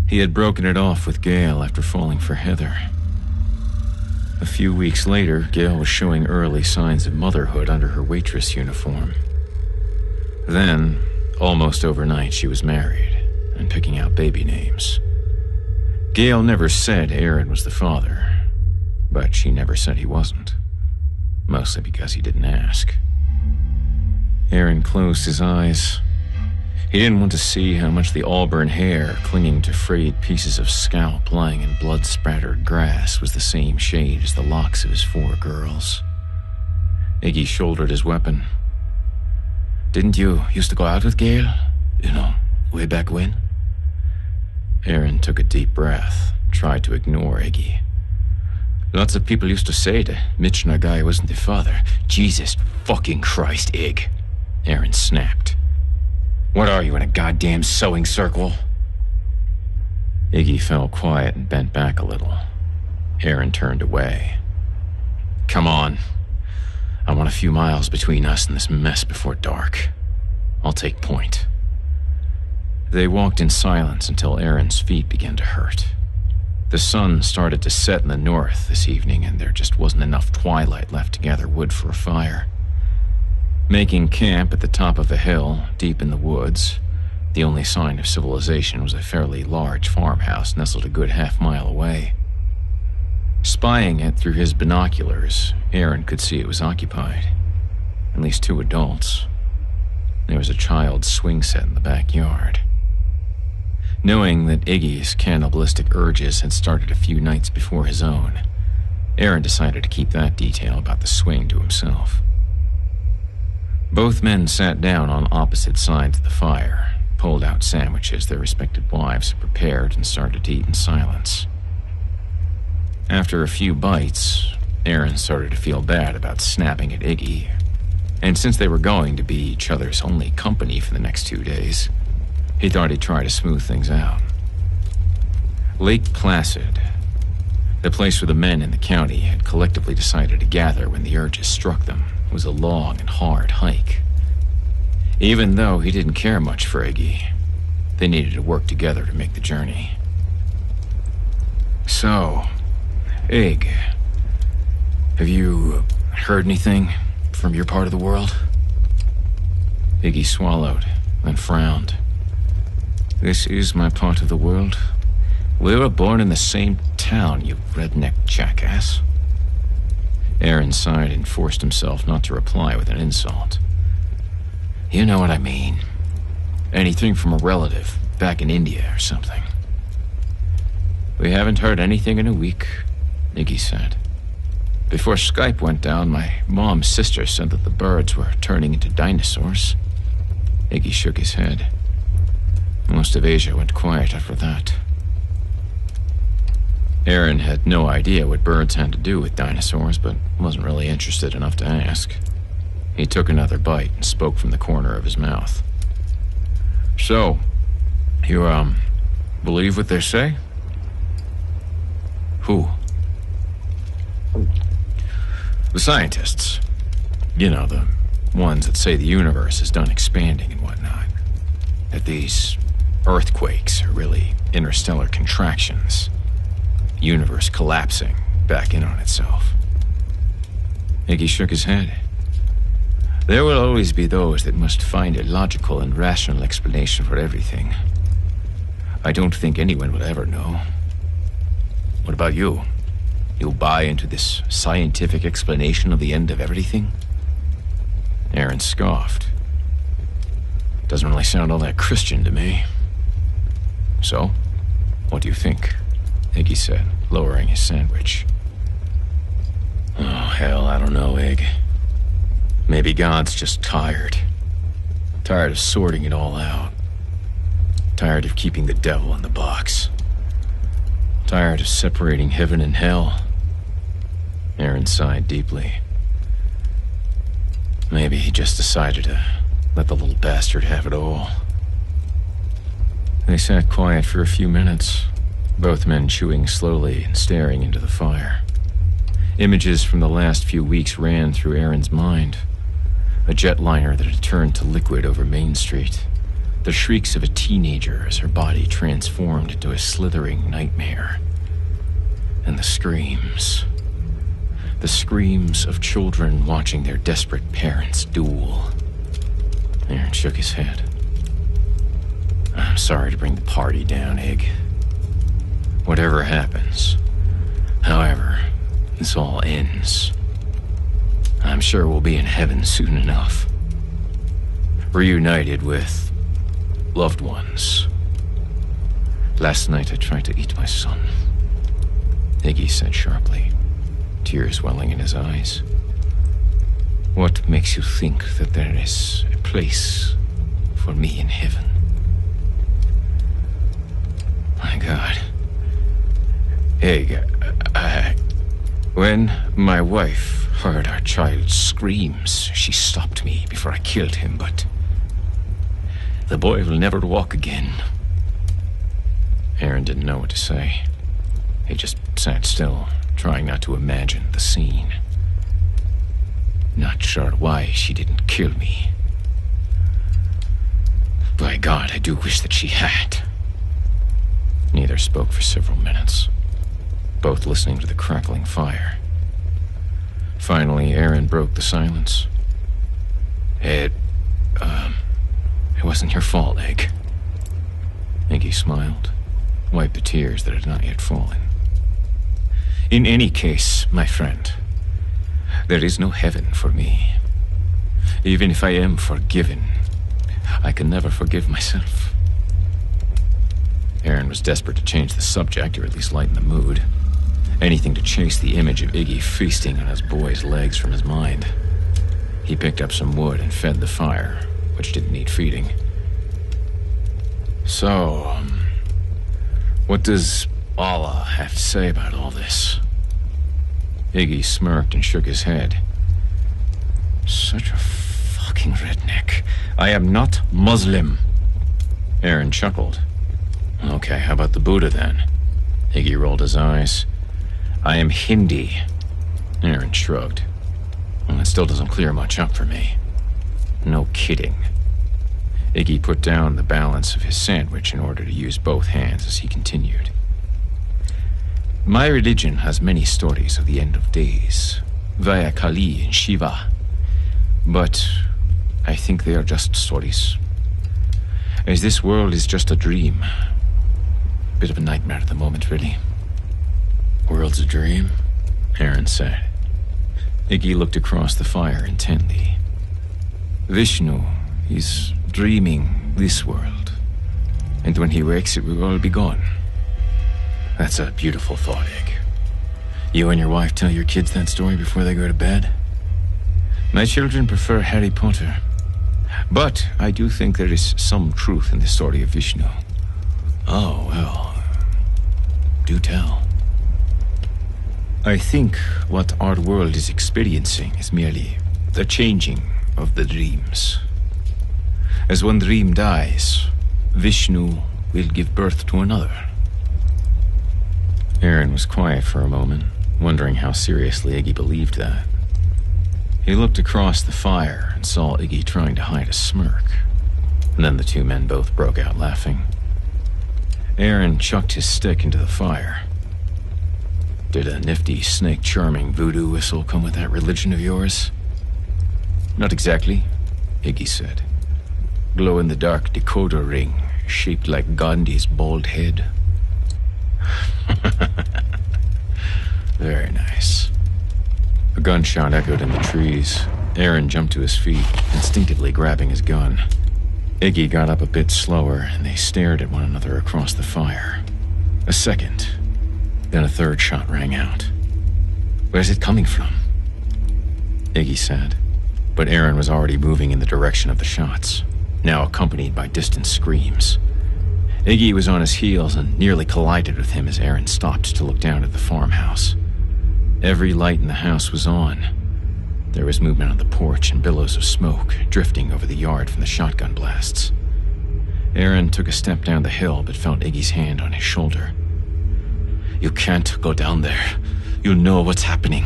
He had broken it off with Gail after falling for Heather. A few weeks later, Gail was showing early signs of motherhood under her waitress uniform. Then, almost overnight, she was married and picking out baby names. Gail never said Aaron was the father, but she never said he wasn't. Mostly because he didn't ask. Aaron closed his eyes. He didn't want to see how much the auburn hair clinging to frayed pieces of scalp lying in blood-spattered grass was the same shade as the locks of his 4 girls. Iggy shouldered his weapon. "Didn't you used to go out with Gail? You know, way back when?" Aaron took a deep breath, tried to ignore Iggy. "Lots of people used to say the Mitchner guy wasn't the father." "Jesus fucking Christ, Ig," Aaron snapped. "What are you, in a goddamn sewing circle?" Iggy fell quiet and bent back a little. Aaron turned away. "Come on. I want a few miles between us and this mess before dark. I'll take point." They walked in silence until Aaron's feet began to hurt. The sun started to set in the north this evening, and there just wasn't enough twilight left to gather wood for a fire. Making camp at the top of a hill, deep in the woods, the only sign of civilization was a fairly large farmhouse nestled a good half-mile away. Spying it through his binoculars, Aaron could see it was occupied. At least 2 adults. There was a child's swing set in the backyard. Knowing that Iggy's cannibalistic urges had started a few nights before his own, Aaron decided to keep that detail about the swing to himself. Both men sat down on opposite sides of the fire, pulled out sandwiches their respective wives had prepared, and started to eat in silence. After a few bites, Aaron started to feel bad about snapping at Iggy, and since they were going to be each other's only company for the next 2 days, he thought he'd try to smooth things out. Lake Placid, the place where the men in the county had collectively decided to gather when the urges struck them, was a long and hard hike. Even though he didn't care much for Iggy, they needed to work together to make the journey. "So, Ig, have you heard anything from your part of the world?" Iggy swallowed, then frowned. "This is my part of the world. We were born in the same town, you redneck jackass." Aaron sighed and forced himself not to reply with an insult. "You know what I mean. Anything from a relative back in India or something." "We haven't heard anything in a week," Iggy said. "Before Skype went down, my mom's sister said that the birds were turning into dinosaurs." Iggy shook his head. Most of Asia went quiet after that. Aaron had no idea what birds had to do with dinosaurs, but wasn't really interested enough to ask. He took another bite and spoke from the corner of his mouth. "So, you, believe what they say? Who? The scientists. You know, the ones that say the universe is done expanding and whatnot. That these earthquakes are really interstellar contractions. The universe collapsing back in on itself. Iggy shook his head. There will always be those that must find a logical and rational explanation for everything. I don't think anyone will ever know. What about you? You buy into this scientific explanation of the end of everything? Aaron scoffed. Doesn't really sound all that Christian to me. So, what do you think? Iggy said, lowering his sandwich. Oh, hell, I don't know, Ig. Maybe God's just tired. Tired of sorting it all out. Tired of keeping the devil in the box. Tired of separating heaven and hell. Aaron sighed deeply. Maybe he just decided to let the little bastard have it all. They sat quiet for a few minutes, both men chewing slowly and staring into the fire. Images from the last few weeks ran through Aaron's mind. A jetliner that had turned to liquid over Main Street. The shrieks of a teenager as her body transformed into a slithering nightmare. And the screams. The screams of children watching their desperate parents duel. Aaron shook his head. I'm sorry to bring the party down, Ig. Whatever happens, however this all ends, I'm sure we'll be in heaven soon enough. Reunited with loved ones. Last night I tried to eat my son, Iggy said sharply, tears welling in his eyes. What makes you think that there is a place for me in heaven? My God. Egg, when my wife heard our child's screams, she stopped me before I killed him, but the boy will never walk again. Aaron didn't know what to say. He just sat still, trying not to imagine the scene. Not sure why she didn't kill me. By God, I do wish that she had. Neither spoke for several minutes, both listening to the crackling fire. Finally, Aaron broke the silence. It wasn't your fault, Egg. Iggy smiled, wiped the tears that had not yet fallen. In any case, my friend, there is no heaven for me. Even if I am forgiven, I can never forgive myself. Aaron was desperate to change the subject, or at least lighten the mood. Anything to chase the image of Iggy feasting on his boy's legs from his mind. He picked up some wood and fed the fire, which didn't need feeding. So, what does Allah have to say about all this? Iggy smirked and shook his head. Such a fucking redneck. I am not Muslim. Aaron chuckled. Okay, how about the Buddha then? Iggy rolled his eyes. I am Hindi. Aaron shrugged. Well, that still doesn't clear much up for me. No kidding. Iggy put down the balance of his sandwich in order to use both hands as he continued. My religion has many stories of the end of days, via Kali and Shiva. But I think they are just stories. As this world is just a dream. Bit of a nightmare at the moment, really. World's a dream? Aaron said. Iggy looked across the fire intently. Vishnu is dreaming this world. And when he wakes, it will all be gone. That's a beautiful thought, Egg. You and your wife tell your kids that story before they go to bed? My children prefer Harry Potter. But I do think there is some truth in the story of Vishnu. Oh, well, do tell. I think what our world is experiencing is merely the changing of the dreams. As one dream dies, Vishnu we'll give birth to another. Aaron was quiet for a moment, wondering how seriously Iggy believed that. He looked across the fire and saw Iggy trying to hide a smirk. And then the two men both broke out laughing. Aaron chucked his stick into the fire. Did a nifty, snake-charming voodoo whistle come with that religion of yours? Not exactly, Iggy said. Glow-in-the-dark decoder ring, shaped like Gandhi's bald head. Very nice. A gunshot echoed in the trees. Aaron jumped to his feet, instinctively grabbing his gun. Iggy got up a bit slower, and they stared at one another across the fire. A second, then a third shot rang out. Where's it coming from? Iggy said, but Aaron was already moving in the direction of the shots, now accompanied by distant screams. Iggy was on his heels and nearly collided with him as Aaron stopped to look down at the farmhouse. Every light in the house was on. There was movement on the porch and billows of smoke drifting over the yard from the shotgun blasts. Aaron took a step down the hill but felt Iggy's hand on his shoulder. You can't go down there. You know what's happening.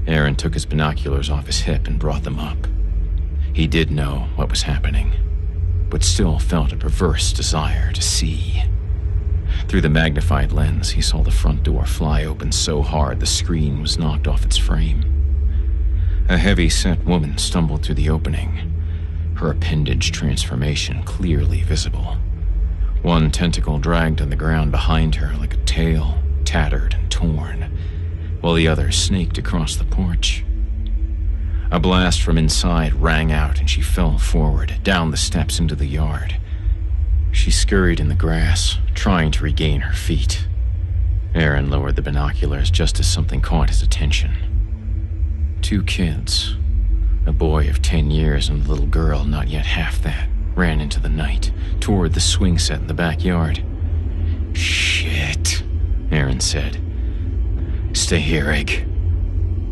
Aaron took his binoculars off his hip and brought them up. He did know what was happening, but still felt a perverse desire to see. Through the magnified lens, he saw the front door fly open so hard the screen was knocked off its frame. A heavy-set woman stumbled through the opening, her appendage transformation clearly visible. One tentacle dragged on the ground behind her like a tail, tattered and torn, while the other snaked across the porch. A blast from inside rang out and she fell forward, down the steps into the yard. She scurried in the grass, trying to regain her feet. Aaron lowered the binoculars just as something caught his attention. Two kids, a boy of 10 years and a little girl not yet half that, ran into the night, toward the swing set in the backyard. Shit, Aaron said. Stay here, Egg.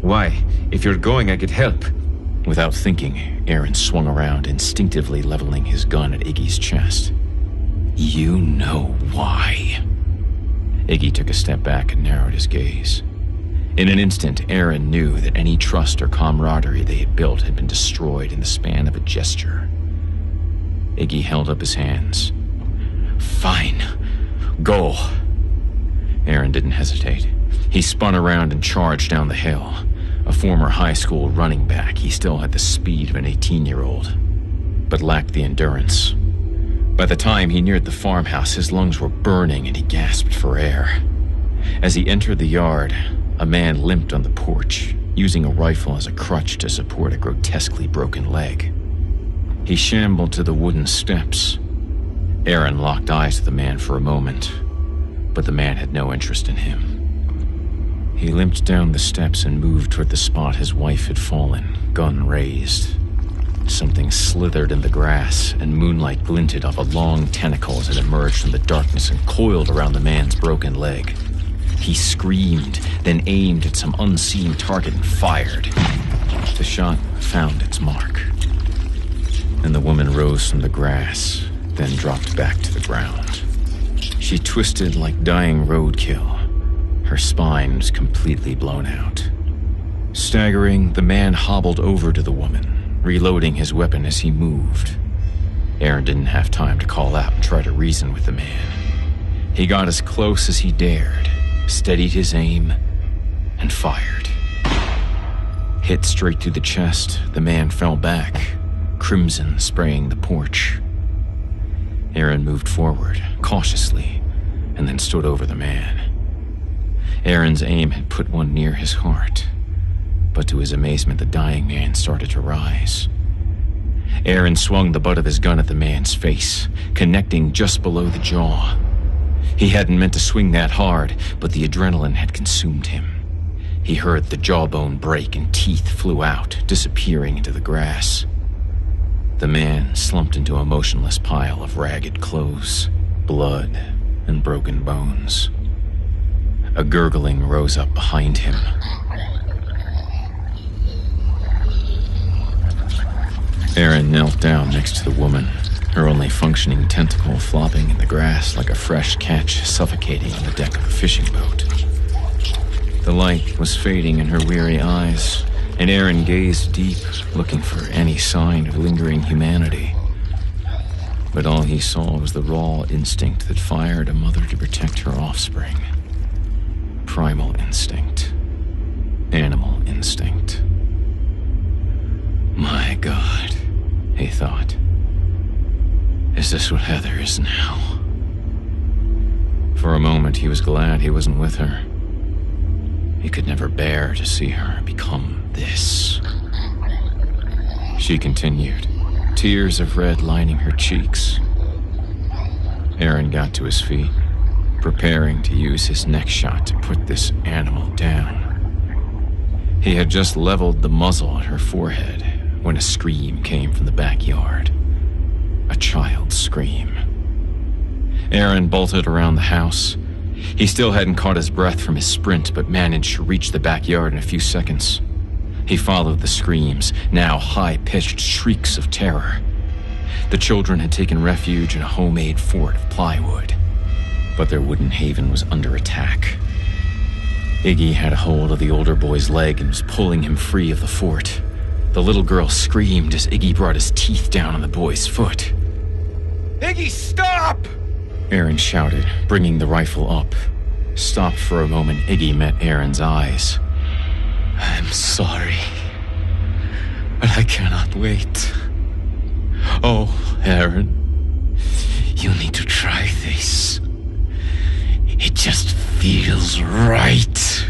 Why? If you're going, I could help. Without thinking, Aaron swung around, instinctively leveling his gun at Iggy's chest. You know why. Iggy took a step back and narrowed his gaze. In an instant, Aaron knew that any trust or camaraderie they had built had been destroyed in the span of a gesture. Iggy held up his hands. Fine. Go. Aaron didn't hesitate. He spun around and charged down the hill. A former high school running back, he still had the speed of an 18-year-old, but lacked the endurance. By the time he neared the farmhouse, his lungs were burning and he gasped for air. As he entered the yard, a man limped on the porch, using a rifle as a crutch to support a grotesquely broken leg. He shambled to the wooden steps. Aaron locked eyes with the man for a moment, but the man had no interest in him. He limped down the steps and moved toward the spot his wife had fallen, gun raised. Something slithered in the grass, and moonlight glinted off a long tentacle as it emerged from the darkness and coiled around the man's broken leg. He screamed, then aimed at some unseen target and fired. The shot found its mark, and the woman rose from the grass, then dropped back to the ground. She twisted like dying roadkill. Her spine was completely blown out. Staggering, the man hobbled over to the woman, reloading his weapon as he moved. Aaron didn't have time to call out and try to reason with the man. He got as close as he dared, steadied his aim, and fired. Hit straight through the chest, the man fell back, crimson spraying the porch. Aaron moved forward, cautiously, and then stood over the man. Aaron's aim had put one near his heart, but to his amazement, the dying man started to rise. Aaron swung the butt of his gun at the man's face, connecting just below the jaw. He hadn't meant to swing that hard, but the adrenaline had consumed him. He heard the jawbone break and teeth flew out, disappearing into the grass. The man slumped into a motionless pile of ragged clothes, blood, and broken bones. A gurgling rose up behind him. Aaron knelt down next to the woman, her only functioning tentacle flopping in the grass like a fresh catch suffocating on the deck of a fishing boat. The light was fading in her weary eyes, and Aaron gazed deep, looking for any sign of lingering humanity. But all he saw was the raw instinct that fired a mother to protect her offspring. Primal instinct. Animal instinct. My God, he thought. Is this what Heather is now? For a moment, he was glad he wasn't with her. He could never bear to see her become this. She continued, tears of red lining her cheeks. Aaron got to his feet, preparing to use his next shot to put this animal down. He had just leveled the muzzle at her forehead when a scream came from the backyard. A child's scream. Aaron bolted around the house. He still hadn't caught his breath from his sprint, but managed to reach the backyard in a few seconds. He followed the screams, now high-pitched shrieks of terror. The children had taken refuge in a homemade fort of plywood, but their wooden haven was under attack. Iggy had a hold of the older boy's leg and was pulling him free of the fort. The little girl screamed as Iggy brought his teeth down on the boy's foot. "Iggy, stop!" Aaron shouted, bringing the rifle up. Stopped for a moment, Iggy met Aaron's eyes. "I'm sorry, but I cannot wait. Oh, Aaron, you need to try this. It just feels right."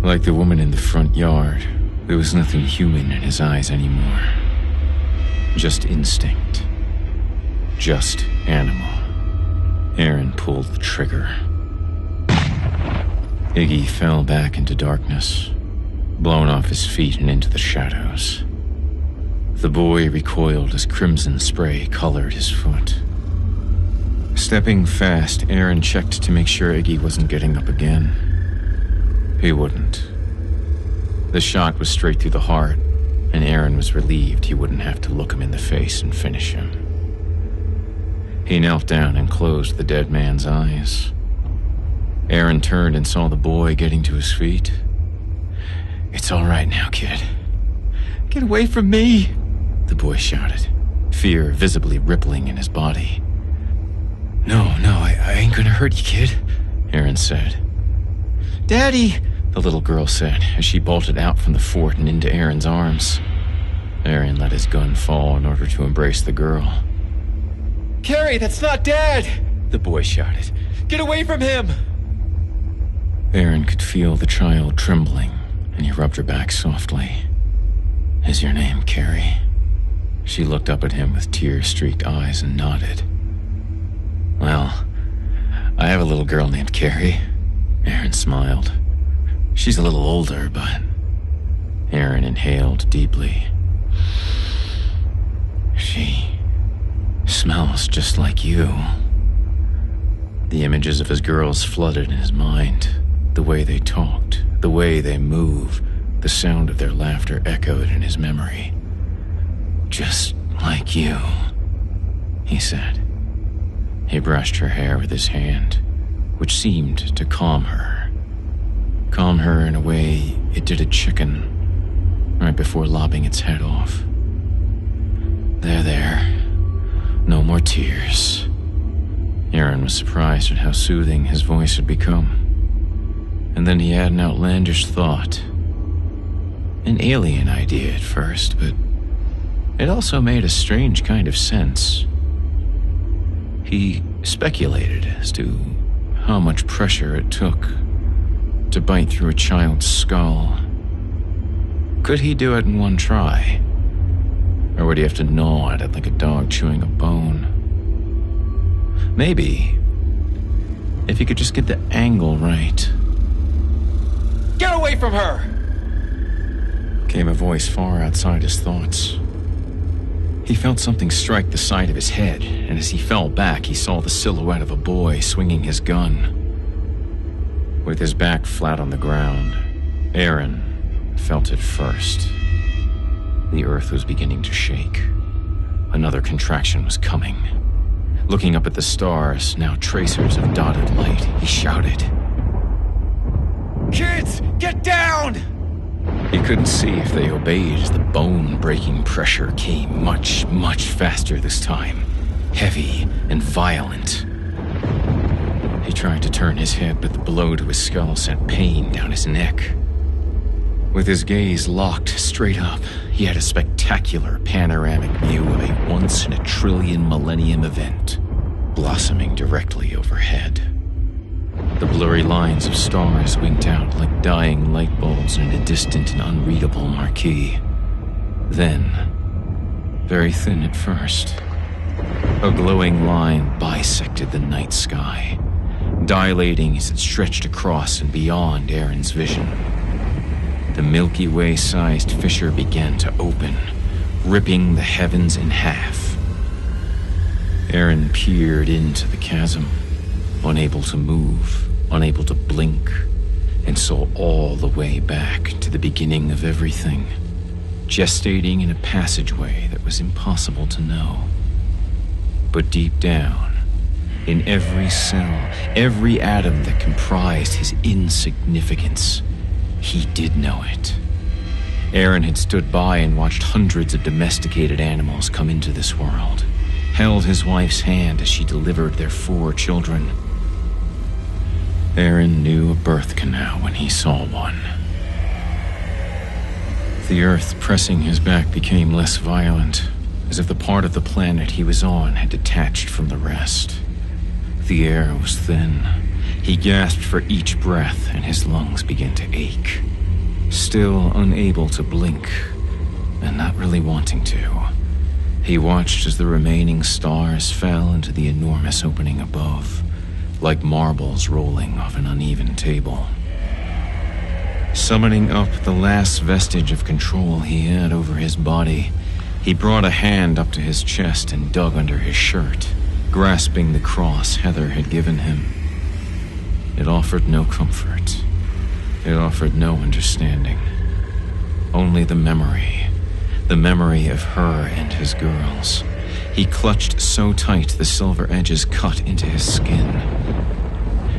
Like the woman in the front yard, there was nothing human in his eyes anymore. Just instinct. Just animal. Aaron pulled the trigger. Iggy fell back into darkness, blown off his feet and into the shadows. The boy recoiled as crimson spray colored his foot. Stepping fast, Aaron checked to make sure Iggy wasn't getting up again. He wouldn't. The shot was straight through the heart, and Aaron was relieved he wouldn't have to look him in the face and finish him. He knelt down and closed the dead man's eyes. Aaron turned and saw the boy getting to his feet. "It's all right now, kid. Get away from me," the boy shouted, fear visibly rippling in his body. No, I ain't gonna hurt you, kid," Aaron said. "Daddy," the little girl said as she bolted out from the fort and into Aaron's arms. Aaron let his gun fall in order to embrace the girl. "Carrie, that's not Dad!" the boy shouted. "Get away from him!" Aaron could feel the child trembling, and he rubbed her back softly. "Is your name Carrie?" She looked up at him with tear-streaked eyes and nodded. "Well, I have a little girl named Carrie," Aaron smiled. "She's a little older, but..." Aaron inhaled deeply. "She smells just like you." The images of his girls flooded in his mind. The way they talked, the way they moved, the sound of their laughter echoed in his memory. "Just like you," he said. He brushed her hair with his hand, which seemed to calm her. Calm her in a way it did a chicken, right before lopping its head off. There. No more tears." Aaron was surprised at how soothing his voice had become. And then he had an outlandish thought. An alien idea at first, but it also made a strange kind of sense. He speculated as to how much pressure it took to bite through a child's skull. Could he do it in one try? Or would he have to gnaw at it like a dog chewing a bone? Maybe, if he could just get the angle right. "Get away from her!" came a voice far outside his thoughts. He felt something strike the side of his head, and as he fell back, he saw the silhouette of a boy swinging his gun. With his back flat on the ground, Aaron felt it first. The earth was beginning to shake. Another contraction was coming. Looking up at the stars, now tracers of dotted light, he shouted, "Kids, get down!" He couldn't see if they obeyed as the bone-breaking pressure came much, much faster this time. Heavy and violent. He tried to turn his head, but the blow to his skull sent pain down his neck. With his gaze locked straight up, he had a spectacular panoramic view of a once-in-a-trillion millennium event blossoming directly overhead. The blurry lines of stars winked out like dying light bulbs in a distant and unreadable marquee. Then, very thin at first, a glowing line bisected the night sky, dilating as it stretched across and beyond Aaron's vision. The Milky Way-sized fissure began to open, ripping the heavens in half. Aaron peered into the chasm, unable to move, unable to blink, and saw all the way back to the beginning of everything, gestating in a passageway that was impossible to know. But deep down, in every cell, every atom that comprised his insignificance, he did know it. Aaron had stood by and watched hundreds of domesticated animals come into this world, held his wife's hand as she delivered their 4 children. Aaron knew a birth canal when he saw one. The earth pressing his back became less violent, as if the part of the planet he was on had detached from the rest. The air was thin. He gasped for each breath, and his lungs began to ache. Still unable to blink, and not really wanting to, he watched as the remaining stars fell into the enormous opening above, like marbles rolling off an uneven table. Summoning up the last vestige of control he had over his body, he brought a hand up to his chest and dug under his shirt, grasping the cross Heather had given him. It offered no comfort. It offered no understanding. Only the memory of her and his girls. He clutched so tight the silver edges cut into his skin.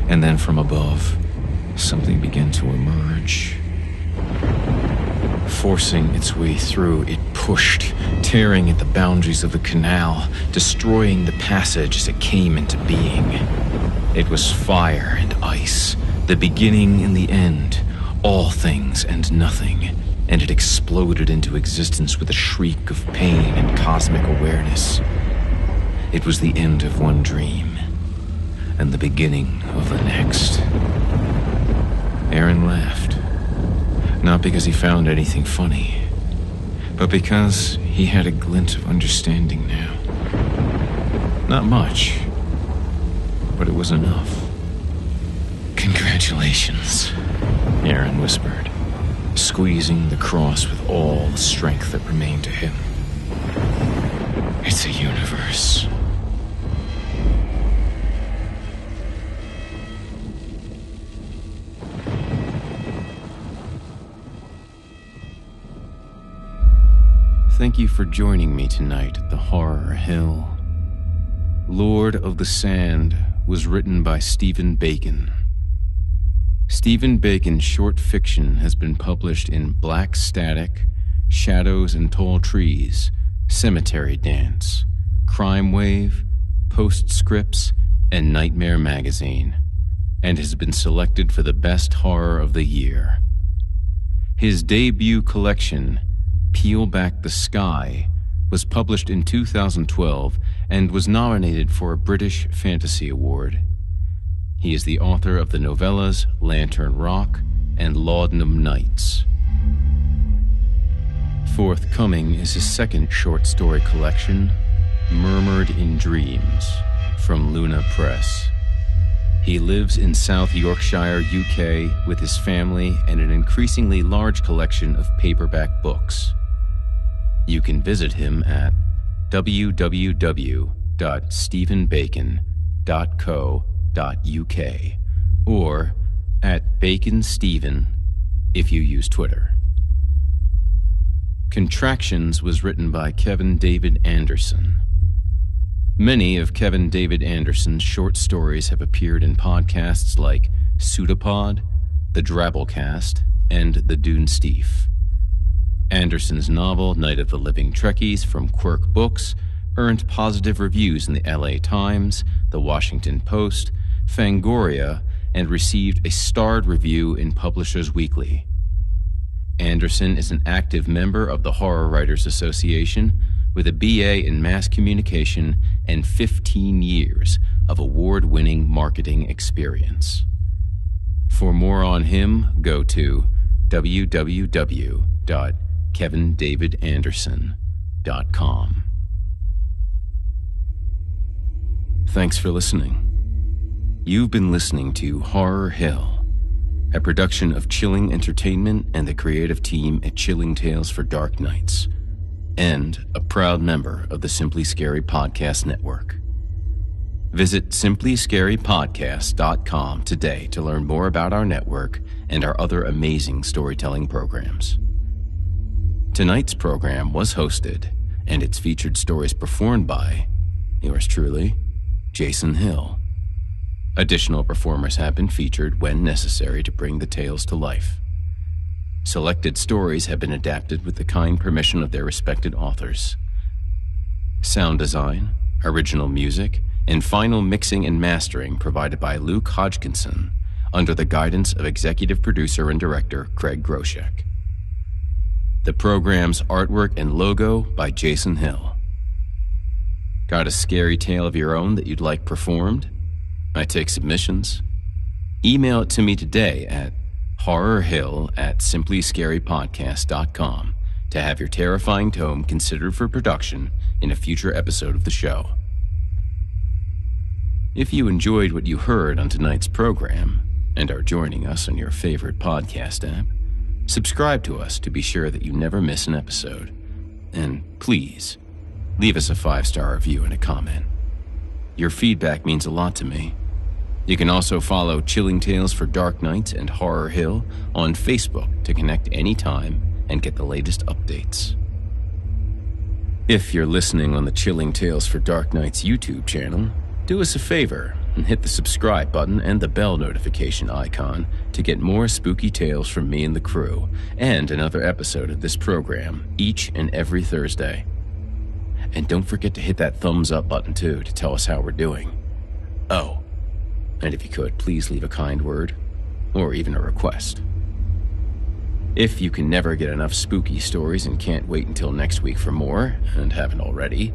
And then from above, something began to emerge. Forcing its way through, it pushed, tearing at the boundaries of the canal, destroying the passage as it came into being. It was fire and ice, the beginning and the end, all things and nothing, and it exploded into existence with a shriek of pain and cosmic awareness. It was the end of one dream, and the beginning of the next. Aaron laughed, not because he found anything funny, but because he had a glint of understanding now. Not much, but it was enough. "Congratulations," Aaron whispered, squeezing the cross with all the strength that remained to him. "It's a universe." Thank you for joining me tonight at the Horror Hill. Lord of the Sand was written by Stephen Bacon. Stephen Bacon's short fiction has been published in Black Static, Shadows and Tall Trees, Cemetery Dance, Crime Wave, Postscripts, and Nightmare Magazine, and has been selected for the Best Horror of the Year. His debut collection, Peel Back the Sky, was published in 2012 and was nominated for a British Fantasy Award. He is the author of the novellas Lantern Rock and Laudanum Nights. Forthcoming is his second short story collection, Murmured in Dreams, from Luna Press. He lives in South Yorkshire, UK, with his family and an increasingly large collection of paperback books. You can visit him at www.stephenbacon.co.uk or at BaconStephen if you use Twitter. Contractions was written by Kevin David Anderson. Many of Kevin David Anderson's short stories have appeared in podcasts like Pseudopod, The Drabblecast, and The Dune Stief. Anderson's novel, Night of the Living Trekkies, from Quirk Books, earned positive reviews in the LA Times, The Washington Post, Fangoria, and received a starred review in Publishers Weekly. Anderson is an active member of the Horror Writers Association with a BA in Mass Communication and 15 years of award-winning marketing experience. For more on him, go to www.kevindavidanderson.com. Thanks for listening. You've been listening to Horror Hill, a production of Chilling Entertainment and the creative team at Chilling Tales for Dark Nights, and a proud member of the Simply Scary Podcast Network. Visit simplyscarypodcast.com today to learn more about our network and our other amazing storytelling programs. Tonight's program was hosted, and its featured stories performed by yours truly, Jason Hill. Additional performers have been featured when necessary to bring the tales to life. Selected stories have been adapted with the kind permission of their respected authors. Sound design, original music, and final mixing and mastering provided by Luke Hodgkinson under the guidance of executive producer and director Craig Groshek. The program's artwork and logo by Jason Hill. Got a scary tale of your own that you'd like performed? I take submissions. Email it to me today at horrorhill@simplyscarypodcast.com to have your terrifying tome considered for production in a future episode of the show. If you enjoyed what you heard on tonight's program and are joining us on your favorite podcast app, subscribe to us to be sure that you never miss an episode. And please, leave us a 5-star review and a comment. Your feedback means a lot to me. You can also follow Chilling Tales for Dark Nights and Horror Hill on Facebook to connect anytime and get the latest updates. If you're listening on the Chilling Tales for Dark Nights YouTube channel, do us a favor and hit the subscribe button and the bell notification icon to get more spooky tales from me and the crew, and another episode of this program each and every Thursday. And don't forget to hit that thumbs up button too to tell us how we're doing. Oh, and if you could, please leave a kind word, or even a request. If you can never get enough spooky stories and can't wait until next week for more, and haven't already,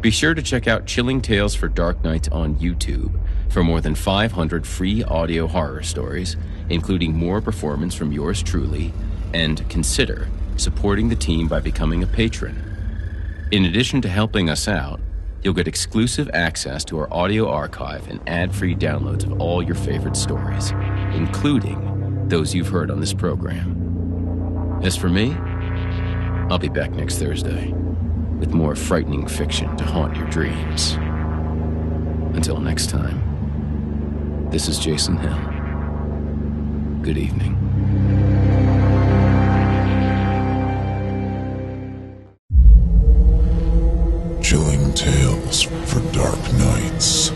be sure to check out Chilling Tales for Dark Nights on YouTube for more than 500 free audio horror stories, including more performance from yours truly, and consider supporting the team by becoming a patron. In addition to helping us out, you'll get exclusive access to our audio archive and ad-free downloads of all your favorite stories, including those you've heard on this program. As for me, I'll be back next Thursday with more frightening fiction to haunt your dreams. Until next time, this is Jason Hill. Good evening. Chilling Tales for Dark Nights.